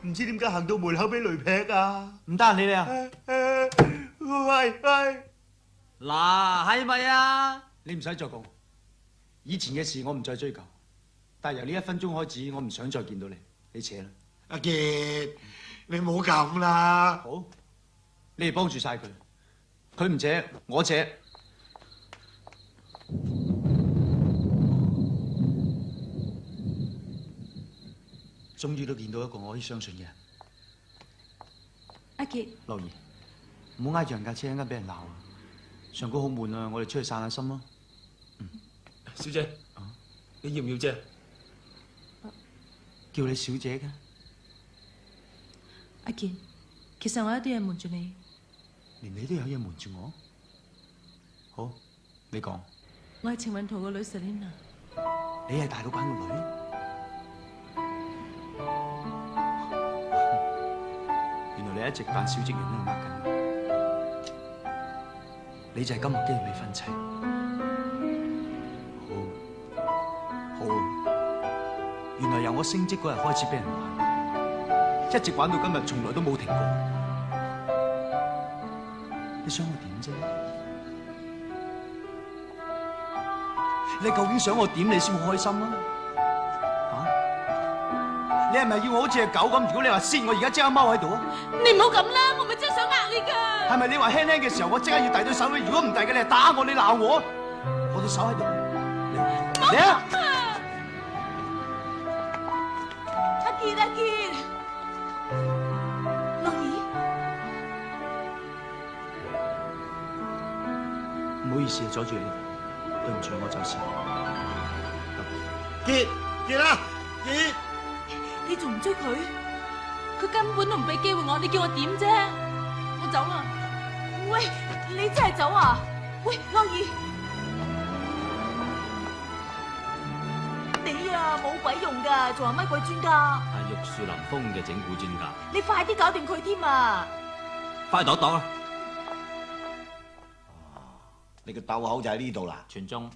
[SPEAKER 7] 唔知點解行到門口俾雷劈啊！
[SPEAKER 1] 唔得閒理你啊！
[SPEAKER 7] 喂，
[SPEAKER 11] 嗱，係咪啊？
[SPEAKER 1] 你唔使再講，以前嘅事我唔再追究，但係由呢1分鐘開始，我唔想再見到你，你扯啦。
[SPEAKER 12] 阿傑，你冇咁啦。
[SPEAKER 1] 好，你哋幫住晒佢，佢唔扯，我扯。終於都見到一個我可以相信嘅人。
[SPEAKER 3] 阿傑，
[SPEAKER 1] 樂兒，唔好挨住人架車，一陣俾人鬧啊！上高好悶啊，我哋出去散下心咯。
[SPEAKER 8] 小姐，你要唔要啫？
[SPEAKER 1] 叫你小姐嘅。
[SPEAKER 3] 阿傑，其實我有啲嘢瞞住你。
[SPEAKER 1] 連你都有嘢瞞住我？好，你講。
[SPEAKER 3] 我係程運圖個女 Selina。
[SPEAKER 1] 你係大老闆個女？原來你一直扮小職員喺度呃緊我。你就係金麥基嘅未婚妻。好，原來由我升職嗰日開始俾人玩，一直玩到今日，從來都冇停過。你想我點啫？你究竟想我點你先會開心啊？你係咪要我好似隻狗咁？如果你話先，我而家即刻踎喺度啊！
[SPEAKER 3] 你唔好咁啦，我咪真係想呃你㗎。
[SPEAKER 1] 係咪你話輕輕嘅時候，我即刻要遞對手？如果唔遞嘅，你係打我，你鬧我，我對手喺度，嚟啊！
[SPEAKER 3] 阿傑，樂兒，
[SPEAKER 1] 唔好意思，阻住你，對唔住，我走先。
[SPEAKER 12] 結啦，結！
[SPEAKER 3] 你仲唔追佢？佢根本都唔俾機會我，你叫我點啫？我走啦！喂，你真係走啊？喂，樂兒，你啊冇鬼用噶，仲話乜鬼專家？
[SPEAKER 11] 係玉樹臨風嘅整蠱專家。
[SPEAKER 3] 你快啲搞掂佢添啊！
[SPEAKER 11] 快去度一度啦！
[SPEAKER 12] 你個竇口就喺呢度啦。
[SPEAKER 11] 全中，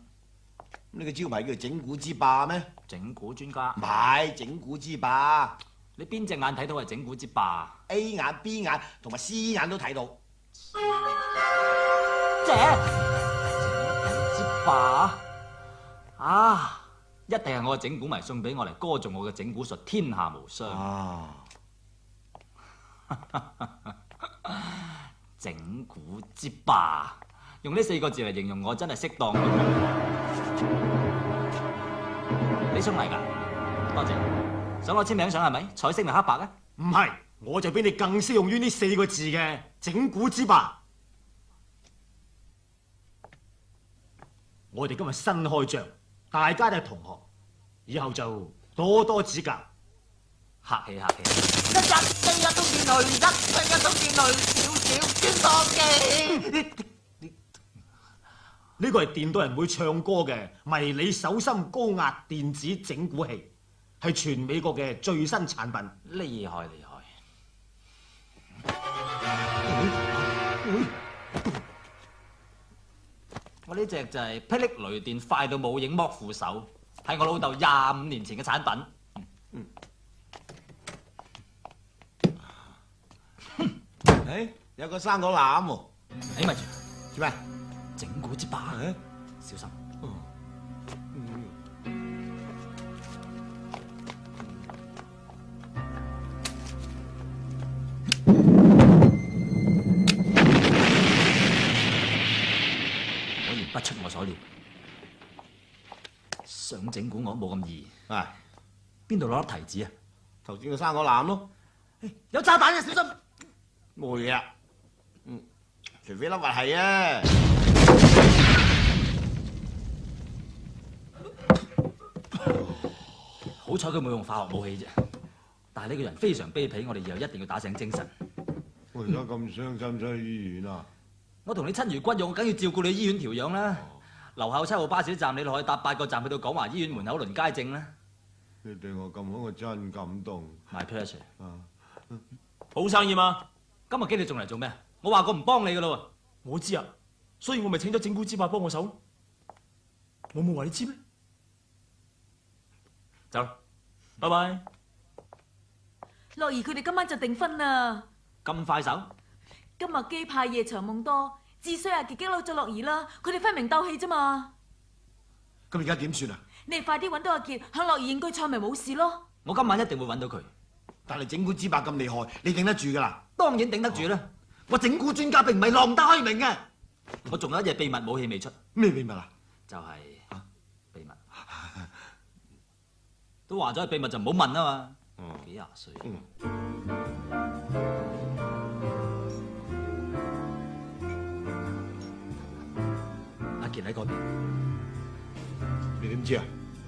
[SPEAKER 12] 你個招牌叫做整蠱之霸咩？
[SPEAKER 11] 整蠱專家。
[SPEAKER 12] 唔係整蠱之霸。
[SPEAKER 11] 你邊隻眼睇到係整蠱之霸
[SPEAKER 12] ？A 眼、B 眼同埋 C 眼都睇到。
[SPEAKER 11] 姐，整蠱之霸啊！一定係我嘅整蠱迷送俾我嚟歌頌我嘅整蠱術，天下無雙。
[SPEAKER 12] 啊！
[SPEAKER 11] 整蠱之霸，用呢4個字嚟形容我真係適當。你送嚟㗎？多謝。想我簽名相係咪？彩色定黑白啊？
[SPEAKER 4] 唔係，我就比你更適用於呢4個字嘅整蠱之霸。我哋今日新開張，大家都係同學，以後就多多指教。
[SPEAKER 11] 客氣客氣。
[SPEAKER 6] 日日都見佢，日日都見佢，少少捐多機。
[SPEAKER 4] 呢個係電到人會唱歌嘅迷你手心高壓電子整蠱器，係全美國嘅最新產品。
[SPEAKER 11] 厲害厲害！我呢隻就係霹靂雷電快到冇影剝褲手，係我老豆25年前嘅產品。
[SPEAKER 12] 誒，有個生果籃喎。
[SPEAKER 11] 咪住，
[SPEAKER 12] 做咩？
[SPEAKER 11] 整蠱之霸，小心。果然不出我所料，想整蠱我冇咁易。
[SPEAKER 12] 係
[SPEAKER 11] 邊度攞粒提子啊？
[SPEAKER 12] 頭先個生果籃咯。
[SPEAKER 11] 有炸彈嘅，小心！
[SPEAKER 12] 冇嘢啊。除非粒核係啊。
[SPEAKER 11] 好彩佢冇用化學武器啫，但係呢個人非常卑鄙，我哋以後一定要打醒精神。
[SPEAKER 12] 我而家咁傷心，想去醫院啊！
[SPEAKER 11] 我同你親如骨肉，我梗要照顧你醫院調養啦。樓下7號巴士站，你落去搭8個站去到廣華醫院門口輪街症啦。
[SPEAKER 12] 你對我咁好，我真感動。
[SPEAKER 11] My pleasure。
[SPEAKER 8] 好生意嘛？
[SPEAKER 11] 今日機你仲嚟做咩？我話過唔幫你噶啦喎。
[SPEAKER 8] 我知啊，所以我咪請咗整蠱之霸幫我手。我冇話你知咩？走啦，拜拜。
[SPEAKER 3] 樂兒佢哋今晚就訂婚啦。
[SPEAKER 11] 咁快手？
[SPEAKER 3] 今日機派夜長夢多，至衰阿傑激嬲咗樂兒啦。佢哋分明鬥氣啫嘛。
[SPEAKER 12] 咁而家點算啊？
[SPEAKER 3] 你哋快啲揾到阿傑，向樂兒認句錯咪冇事咯。
[SPEAKER 11] 我今晚一定會揾到佢。
[SPEAKER 12] 但係整蠱之霸咁厲害，你頂得住㗎啦？
[SPEAKER 11] 當然頂得住啦。
[SPEAKER 12] 我整蠱專家並唔係浪得開明嘅。
[SPEAKER 11] 我仲有一隻秘密武器未出。
[SPEAKER 12] 咩秘密啊？
[SPEAKER 11] 就係秘密。都話咗係秘密就唔好問啊嘛。幾廿歲。阿傑喺嗰邊。
[SPEAKER 12] 你點知啊？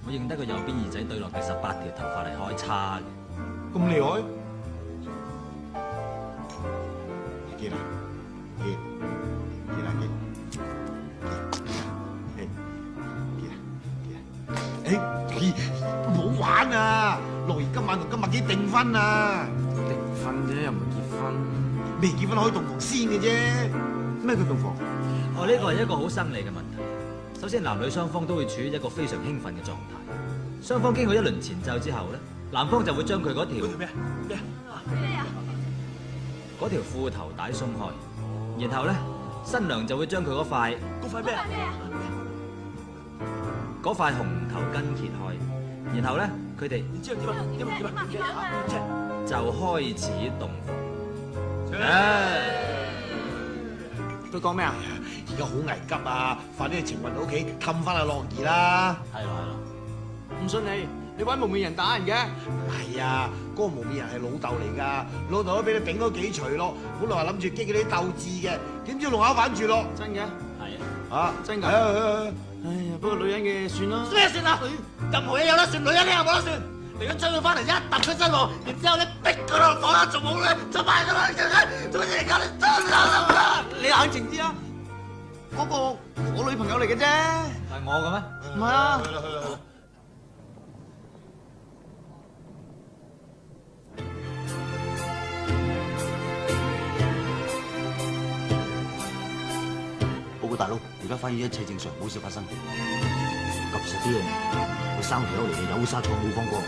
[SPEAKER 11] 我認得佢右邊耳仔對落第18條頭髮嚟開叉嘅。
[SPEAKER 12] 咁厲害？傑啊！傑啊！唔好玩啊！樂兒今晚同金麥基訂婚啊！
[SPEAKER 9] 訂婚啫，又唔係結婚。
[SPEAKER 12] 未結婚開洞房先嘅啫。咩叫洞房？
[SPEAKER 11] 呢個係一個好生理嘅問題。首先，男女雙方都會處於一個非常興奮嘅狀態。雙方經過一輪前奏之後咧，男方就會將佢嗰條嗰條褲頭帶鬆開，然後咧新娘就會將佢嗰塊
[SPEAKER 8] 咩啊？
[SPEAKER 11] 嗰塊紅頭巾揭開，然後咧佢哋就開始洞房。
[SPEAKER 9] 佢講咩啊？
[SPEAKER 12] 而家好危急啊！快啲去情雲屋企氹翻阿樂兒啦！
[SPEAKER 11] 係咯。
[SPEAKER 9] 唔信你揾蒙面人打人嘅？
[SPEAKER 12] 係啊，嗰個蒙面人係老豆嚟㗎，老豆都俾你頂多幾錘咯。本來話諗住激嗰啲鬥志嘅，點知龍口反住咯。
[SPEAKER 9] 真嘅？
[SPEAKER 11] 係
[SPEAKER 12] 啊，
[SPEAKER 9] 真㗎？
[SPEAKER 12] 係啊！
[SPEAKER 9] 哎呀，不過女人嘅算啦。
[SPEAKER 6] 咩算啦？
[SPEAKER 4] 任何嘢有得算，女人你又冇得算。你如果追佢翻嚟一揼佢身喎，然之後你逼佢落房啦，仲冇咧，就賣咗啦，做乜嘢而家你真啦？你冷靜啲啊！嗰個我女朋友嚟嘅啫。
[SPEAKER 11] 係我嘅咩？
[SPEAKER 4] 唔係啊。
[SPEAKER 5] 報告大佬，而家發現一切正常，冇事發生。
[SPEAKER 4] 及時啲啊！佢三條友嚟嘅，有殺錯冇放過。報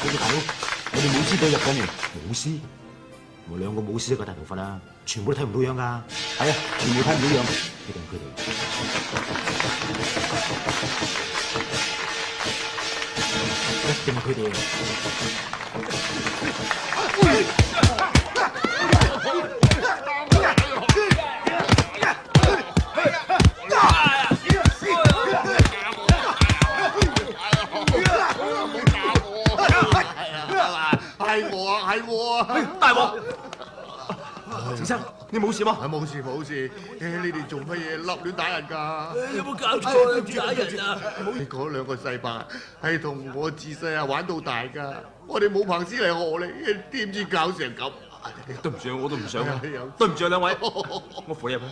[SPEAKER 4] 告大佬，我哋武師隊入過嚟。武師？我兩個武師一個大頭髮啦，全部都睇唔到樣㗎。係啊，全部睇唔到樣，一定佢哋。一定係佢哋。
[SPEAKER 7] 係我啊！
[SPEAKER 8] 大鑊！程生，你冇事嗎？
[SPEAKER 7] 冇事冇事。你哋做乜嘢立亂打人㗎？
[SPEAKER 8] 有冇搞錯啊？打人啊！
[SPEAKER 7] 你嗰兩個細伯係同我自細啊玩到大㗎，我哋冇彭師嚟學你，點知搞成咁？
[SPEAKER 8] 對唔住，我都唔想啊！對唔住啊，兩位，我扶你入去。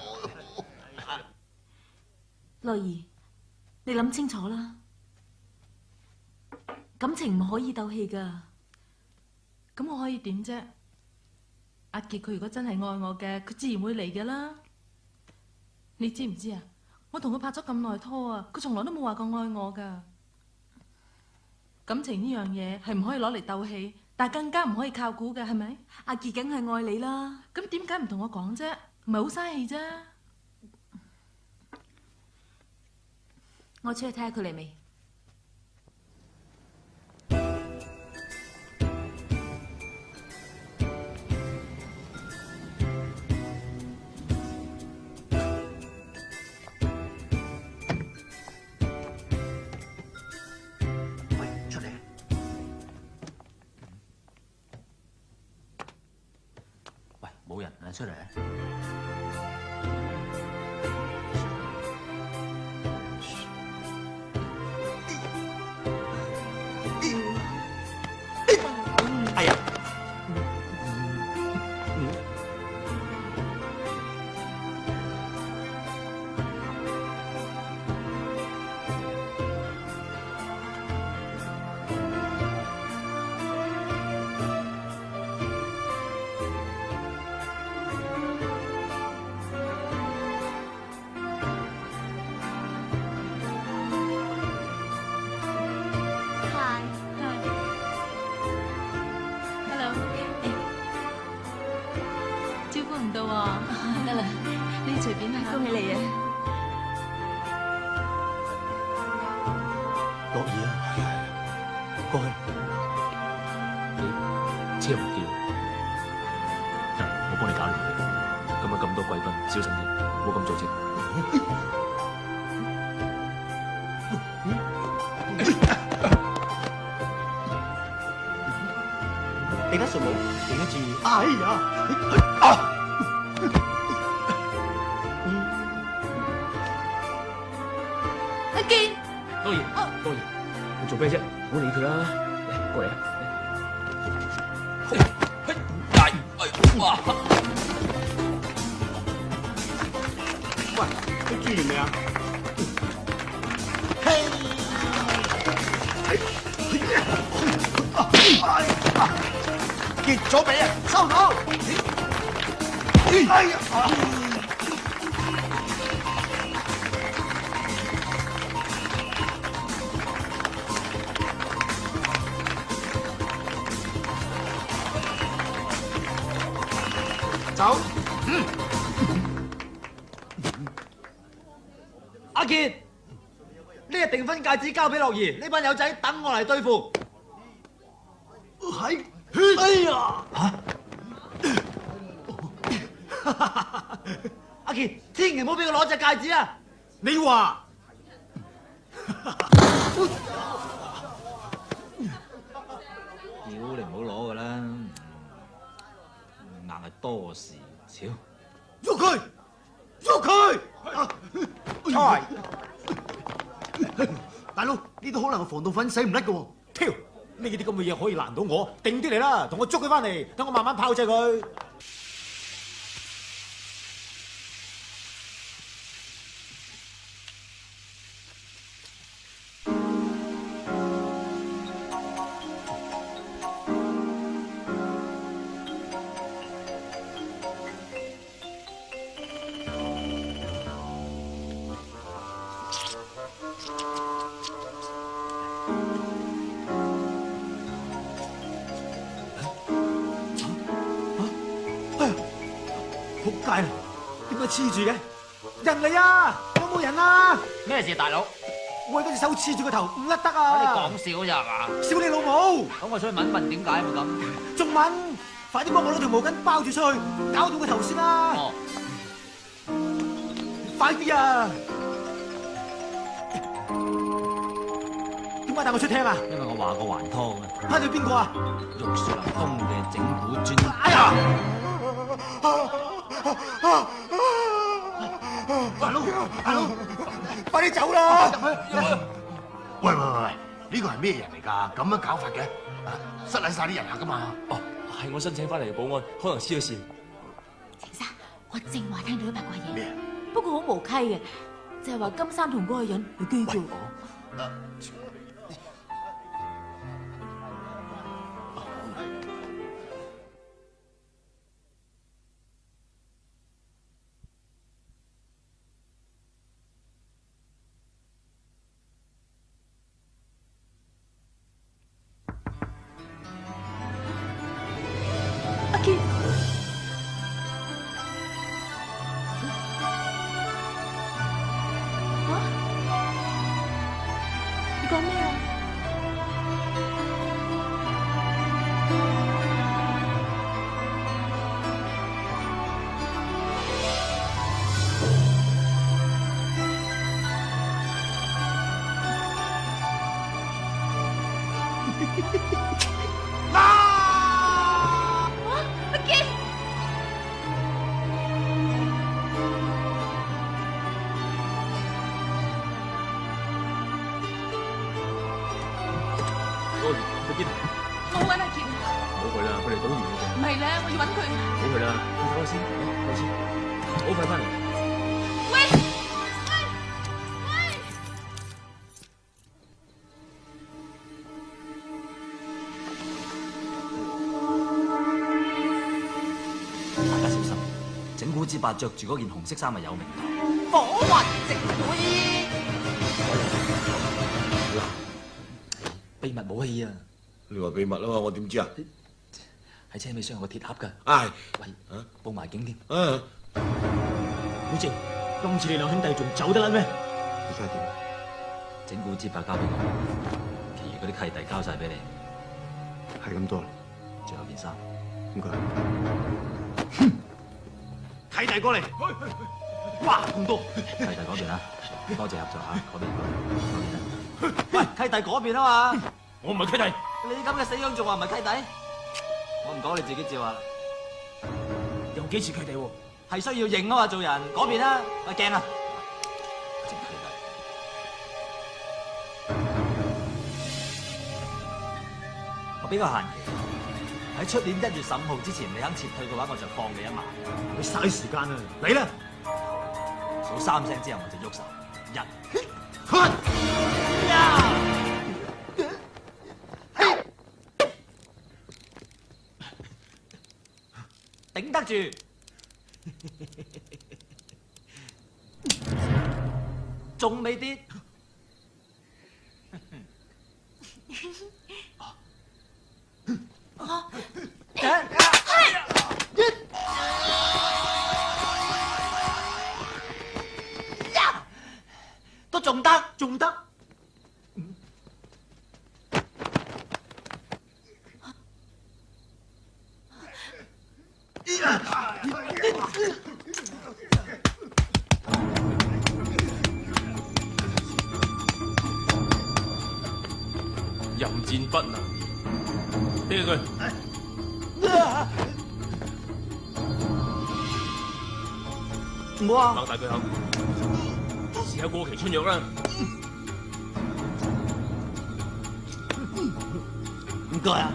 [SPEAKER 3] 樂兒，你諗清楚啦，感情唔可以鬥氣㗎。咁我可以點啫？阿傑佢如果真係愛我嘅，佢自然會嚟嘅啦。你知唔知啊？我同佢拍咗咁耐拖啊，佢從來都冇話過愛我噶。感情呢樣嘢係唔可以攞嚟鬥氣，但係更加唔可以靠估嘅，係咪？阿傑梗係愛你啦。咁點解唔同我講啫？唔係好嘥氣啫。我出去睇下佢嚟未？
[SPEAKER 11] 冇人啊，出嚟！
[SPEAKER 4] 哎呀！
[SPEAKER 3] 得啦，你隨便啦，恭喜你啊！
[SPEAKER 4] 樂兒啊，過去。
[SPEAKER 8] 你車唔叫，我幫你搞掂佢。今日咁多貴賓，小心啲，唔好咁做啫。
[SPEAKER 4] 定得順冇？定得住？哎呀！
[SPEAKER 3] 阿健，
[SPEAKER 8] 當然，你做咩啫？唔好理佢啦，嚟過嚟啊！哇！
[SPEAKER 4] 喂，你煮完未啊？結咗未啊？收到。哎呀！走。阿傑，呢個訂婚戒指交俾樂兒，呢班友仔等我嚟對付。係。哎呀！阿傑，千祈唔好俾佢攞隻戒指啊！你話？
[SPEAKER 11] 屌你唔好攞噶啦，硬係多事，超。
[SPEAKER 4] 喐佢！喐佢！
[SPEAKER 9] 開。
[SPEAKER 5] 大佬，呢度可能係防盜粉洗唔甩嘅喎。
[SPEAKER 9] 挑，呢啲咁嘅嘢可以難到我，定啲嚟啦，同我捉佢翻嚟，等我慢慢炮製佢。仆街啦！點解黐住嘅？人嚟啊！有冇人啊？
[SPEAKER 11] 咩事，大佬？
[SPEAKER 9] 我嗰隻手黐住個頭，唔甩得
[SPEAKER 11] 你
[SPEAKER 9] 啊！
[SPEAKER 11] 講笑咋係嘛？
[SPEAKER 9] 笑你老母！
[SPEAKER 11] 咁我想問點解會咁？
[SPEAKER 9] 仲問？快啲幫我攞條毛巾包住出去，搞到個頭先啦！
[SPEAKER 11] 哦，
[SPEAKER 9] 快啲啊！點解帶我出廳啊？
[SPEAKER 11] 因為我話過還拖啊！
[SPEAKER 9] 睇到邊個啊？
[SPEAKER 11] 玉樹臨風嘅整蠱專。
[SPEAKER 9] 哎呀！
[SPEAKER 7] 大佬，
[SPEAKER 9] 快啲走啦！
[SPEAKER 7] 喂，呢個係咩人嚟㗎？咁樣搞法嘅，失禮晒啲人客㗎嘛。
[SPEAKER 8] 哦，係我申請翻嚟嘅保安，可能黐咗線。
[SPEAKER 3] 程生，我正話聽到啲八卦嘢，
[SPEAKER 7] 咩？
[SPEAKER 3] 不過好無稽嘅，就係話金山同嗰個人係基過。阿傑，你講咩啊？阿傑，
[SPEAKER 8] 嗰個去邊？
[SPEAKER 3] 我揾阿傑，
[SPEAKER 8] 冇佢啦，佢哋賭完嘅啫。
[SPEAKER 3] 唔係咧，我要揾佢。
[SPEAKER 8] 冇佢啦，你睇我先，我先，好快翻嚟。
[SPEAKER 3] 喂！
[SPEAKER 11] 大家小心，整蠱之霸着住嗰件紅色衫係有名堂。
[SPEAKER 6] 火雲整蠱衣。
[SPEAKER 11] 秘密武器啊！
[SPEAKER 12] 你話秘密啊嘛，我點知啊？
[SPEAKER 11] 喺車尾箱有個鐵盒㗎。
[SPEAKER 12] 唉，
[SPEAKER 11] 喂，報埋警添。
[SPEAKER 9] 好正，今次你兩兄弟仲走得甩咩？
[SPEAKER 12] 你睇下點？
[SPEAKER 11] 整蠱之霸交俾我，其餘嗰啲契弟交晒俾你。
[SPEAKER 5] 係咁多啦，
[SPEAKER 11] 最後件衫。
[SPEAKER 5] 唔該。
[SPEAKER 9] 契弟過嚟，哇咁多！
[SPEAKER 11] 契弟嗰邊啊，多謝合作嚇，嗰邊。
[SPEAKER 1] 喂，契弟嗰邊啊嘛，
[SPEAKER 8] 我唔係契弟，
[SPEAKER 1] 你咁嘅死樣仲話唔係契弟？我唔講你自己照啊！
[SPEAKER 8] 有幾次契弟喎？
[SPEAKER 1] 係需要認啊嘛，做人嗰邊啊，咪鏡啊！
[SPEAKER 11] 正契弟。我俾個限期，喺出年1月15號之前，你肯撤退嘅話，我就放你一馬。
[SPEAKER 9] 你嘥時間啊！嚟啦！
[SPEAKER 11] 數3聲之後，我就喐手。頂得住，仲未跌。
[SPEAKER 1] 都仲得，
[SPEAKER 9] 仲得。
[SPEAKER 8] 淫戰不能，掟佢。
[SPEAKER 1] 唔好啊！
[SPEAKER 8] 擘大佢口，試有過期春藥啦。
[SPEAKER 4] 唔該啊。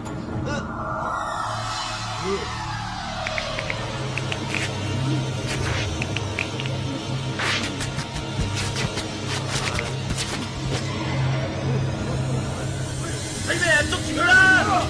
[SPEAKER 8] 睇咩人捉住佢啦！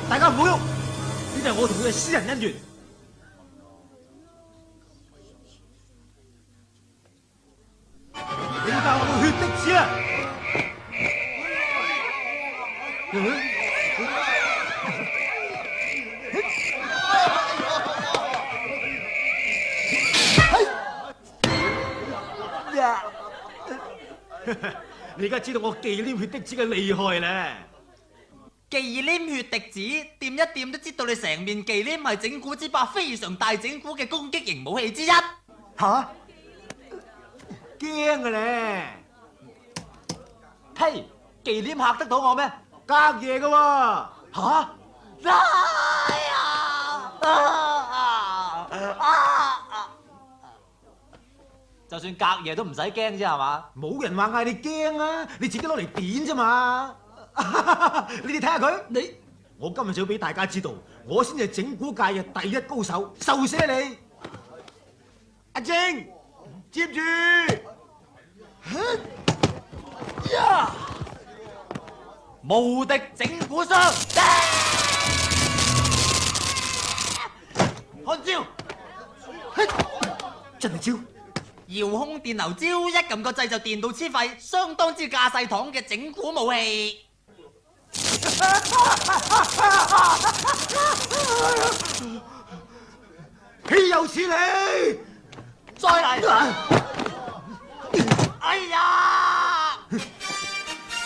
[SPEAKER 4] 大家唔好喐，呢啲係我同佢嘅私人恩怨。你教我血的子啊！你而家知道我忌廉血的子嘅厲害咧？
[SPEAKER 6] 忌廉血滴子，掂一掂都知道你成面忌廉係整蠱之霸非常大整蠱嘅攻擊型武器之一。
[SPEAKER 4] 吓？驚嘅咧？
[SPEAKER 11] 嘿，忌廉嚇得到我咩？
[SPEAKER 4] 隔夜嘅喎。吓？
[SPEAKER 11] 就算隔夜都唔使驚啫，係嘛？
[SPEAKER 4] 冇人話嗌你驚啊，你自己攞嚟點啫嘛。你哋睇下佢，我今日就要俾大家知道，我先係整蠱界嘅第一高手，受死你！阿晶，接住！
[SPEAKER 11] 無敵整蠱雙，
[SPEAKER 6] 看招！
[SPEAKER 4] 真係招！
[SPEAKER 6] 遙控電流招，一撳個掣就電到黐肺，相當之架勢堂嘅整蠱武器。
[SPEAKER 4] 豈有此理！
[SPEAKER 6] 再嚟！哎呀！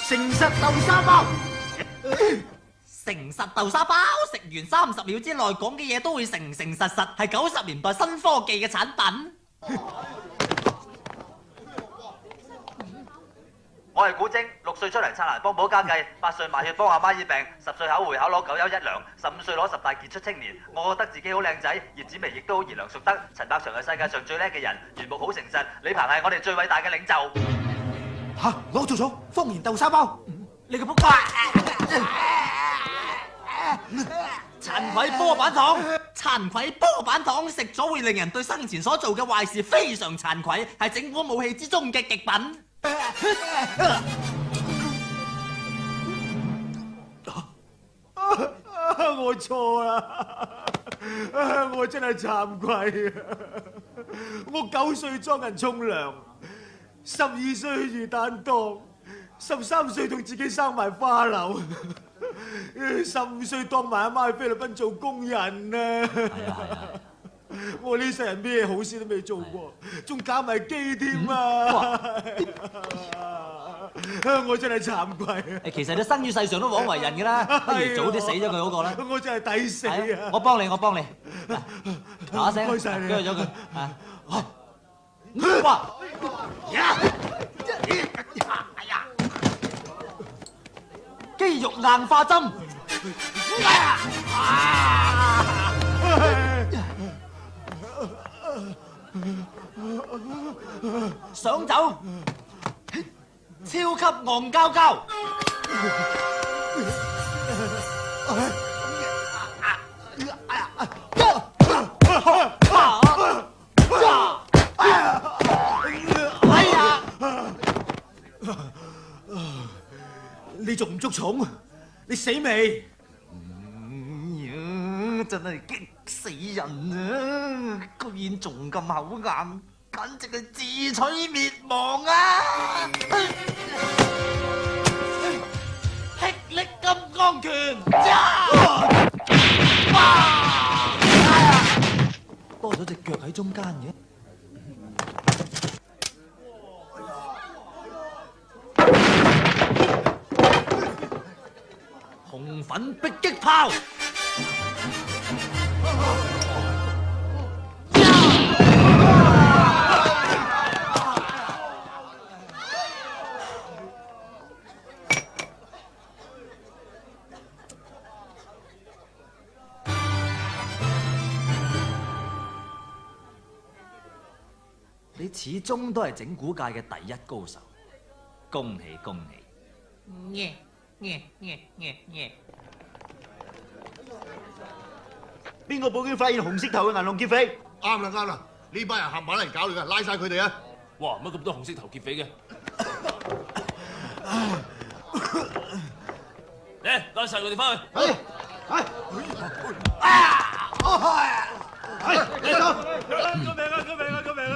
[SPEAKER 4] 誠實豆沙包，
[SPEAKER 6] 誠實豆沙包，食完30秒之內講嘅嘢都會誠誠實實，係90年代新科技嘅產品。
[SPEAKER 11] 我係古晶，6歲出嚟拆欄幫補家計，8歲賣血幫阿媽醫病，10歲考會考攞9優1良，15歲攞10大傑出青年。我覺得自己好靚仔，葉子楣亦都好賢良淑德。陳百祥係世界上最叻嘅人，袁木好誠實，李鵬係我哋最偉大嘅領袖。
[SPEAKER 4] 嚇，攞錯咗，方言豆沙包，
[SPEAKER 11] 你個仆街！殘愧波板糖，
[SPEAKER 6] 慚愧波板糖食咗會令人對生前所做嘅壞事非常慚愧，係整蠱武器之中嘅極品。
[SPEAKER 4] 我錯啦，我真係慚愧啊！我9歲裝人沖涼，12歲魚蛋檔，13歲同自己生埋花柳，15歲當埋阿媽去菲律賓做工人啊！我呢世人咩好事都未做過，仲搞埋機添啊！我真係慚愧啊！
[SPEAKER 11] 其實你生於世上都枉為人㗎啦，不如早啲死咗佢好過啦。
[SPEAKER 4] 我真係抵死啊！
[SPEAKER 11] 我幫你，我幫你。嗱一聲，
[SPEAKER 4] 唔該曬你，
[SPEAKER 11] 鋸咗佢。哇！肌肉硬化針。想走？超級戇膠膠。
[SPEAKER 4] 哎呀！你仲唔捉蟲？你死未？
[SPEAKER 6] 真係激死人啊！居然仲咁口硬，簡直係自取滅
[SPEAKER 4] 忙啊！霹靂金剛拳，
[SPEAKER 1] 多咗隻腳喺中間嘅。紅粉迫擊炮。你始終都係整蠱界嘅第一高手，恭喜恭喜！
[SPEAKER 5] 邊個報警發現紅色頭嘅銀龍劫匪？
[SPEAKER 7] 啱啦啱啦，呢班人合埋嚟搞你㗎，拉晒佢哋啊！
[SPEAKER 8] 哇！乜咁多紅色頭劫匪嘅？嚟，拉晒佢哋翻去。
[SPEAKER 9] 救命啊！救命啊！救命啊！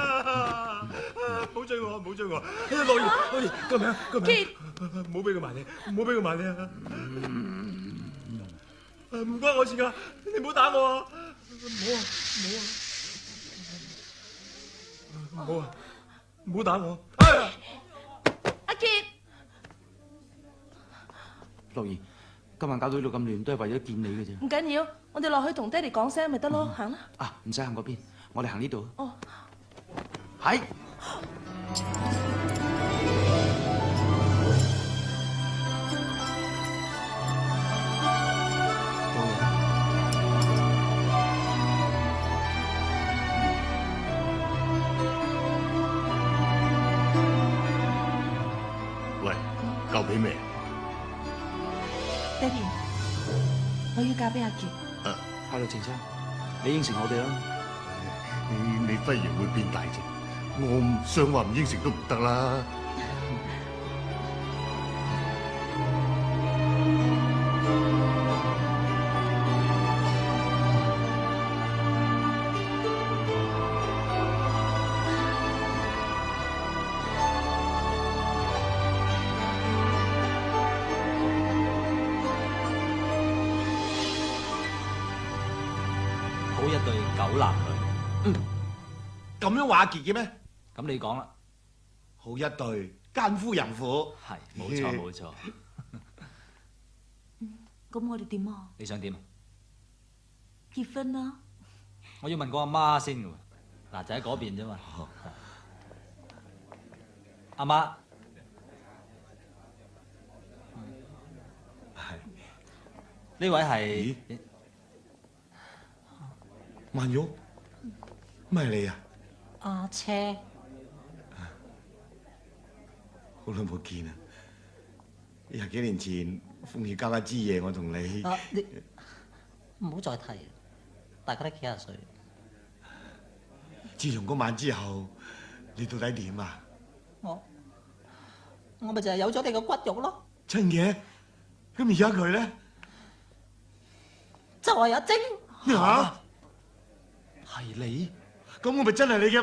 [SPEAKER 9] 唔好追我，唔好追我！樂兒，救命！救命！唔好俾佢埋你，唔好俾佢埋你啊！唔關我事㗎，你唔好打我啊！唔好啊！唔好打我！
[SPEAKER 6] 阿傑，
[SPEAKER 1] 樂兒，今晚搞到呢度咁亂，都係為咗見你嘅啫。
[SPEAKER 6] 唔緊要，我哋落去同爹哋講聲咪得咯，行啦。
[SPEAKER 1] 啊，唔使行嗰邊，我哋行呢度。
[SPEAKER 6] 哦，
[SPEAKER 1] 係。
[SPEAKER 7] 喂，交俾咩？
[SPEAKER 6] 爹哋，我要嫁俾阿傑。
[SPEAKER 1] 係咯，程生，你應承我哋啦。
[SPEAKER 7] 你忽然會變大隻，我想話唔應承都唔得啦。
[SPEAKER 11] 好一對狗男女。
[SPEAKER 9] 咁樣話傑嘅咩？
[SPEAKER 11] 咁你講啦。
[SPEAKER 9] 好一對奸夫淫婦。
[SPEAKER 11] 係，冇錯冇錯。
[SPEAKER 6] 咁我哋點啊？
[SPEAKER 11] 你想點？
[SPEAKER 6] 結婚啦！
[SPEAKER 11] 我要問個阿媽先㗎喎。嗱，就喺嗰邊啫嘛。阿媽。呢位係
[SPEAKER 7] 曼玉，咩你啊？
[SPEAKER 6] 阿車，
[SPEAKER 12] 好耐冇見啊！廿幾年前風雨交加之夜，我同你
[SPEAKER 13] 你唔好再提，大家都幾廿歲。
[SPEAKER 12] 自從嗰晚之後，你到底點啊？
[SPEAKER 13] 我咪就係有咗你個骨肉咯。
[SPEAKER 12] 真嘅？咁而家佢咧？
[SPEAKER 13] 就係阿晶。
[SPEAKER 12] 嚇？
[SPEAKER 1] 係你？
[SPEAKER 12] 咁我咪真係你嘅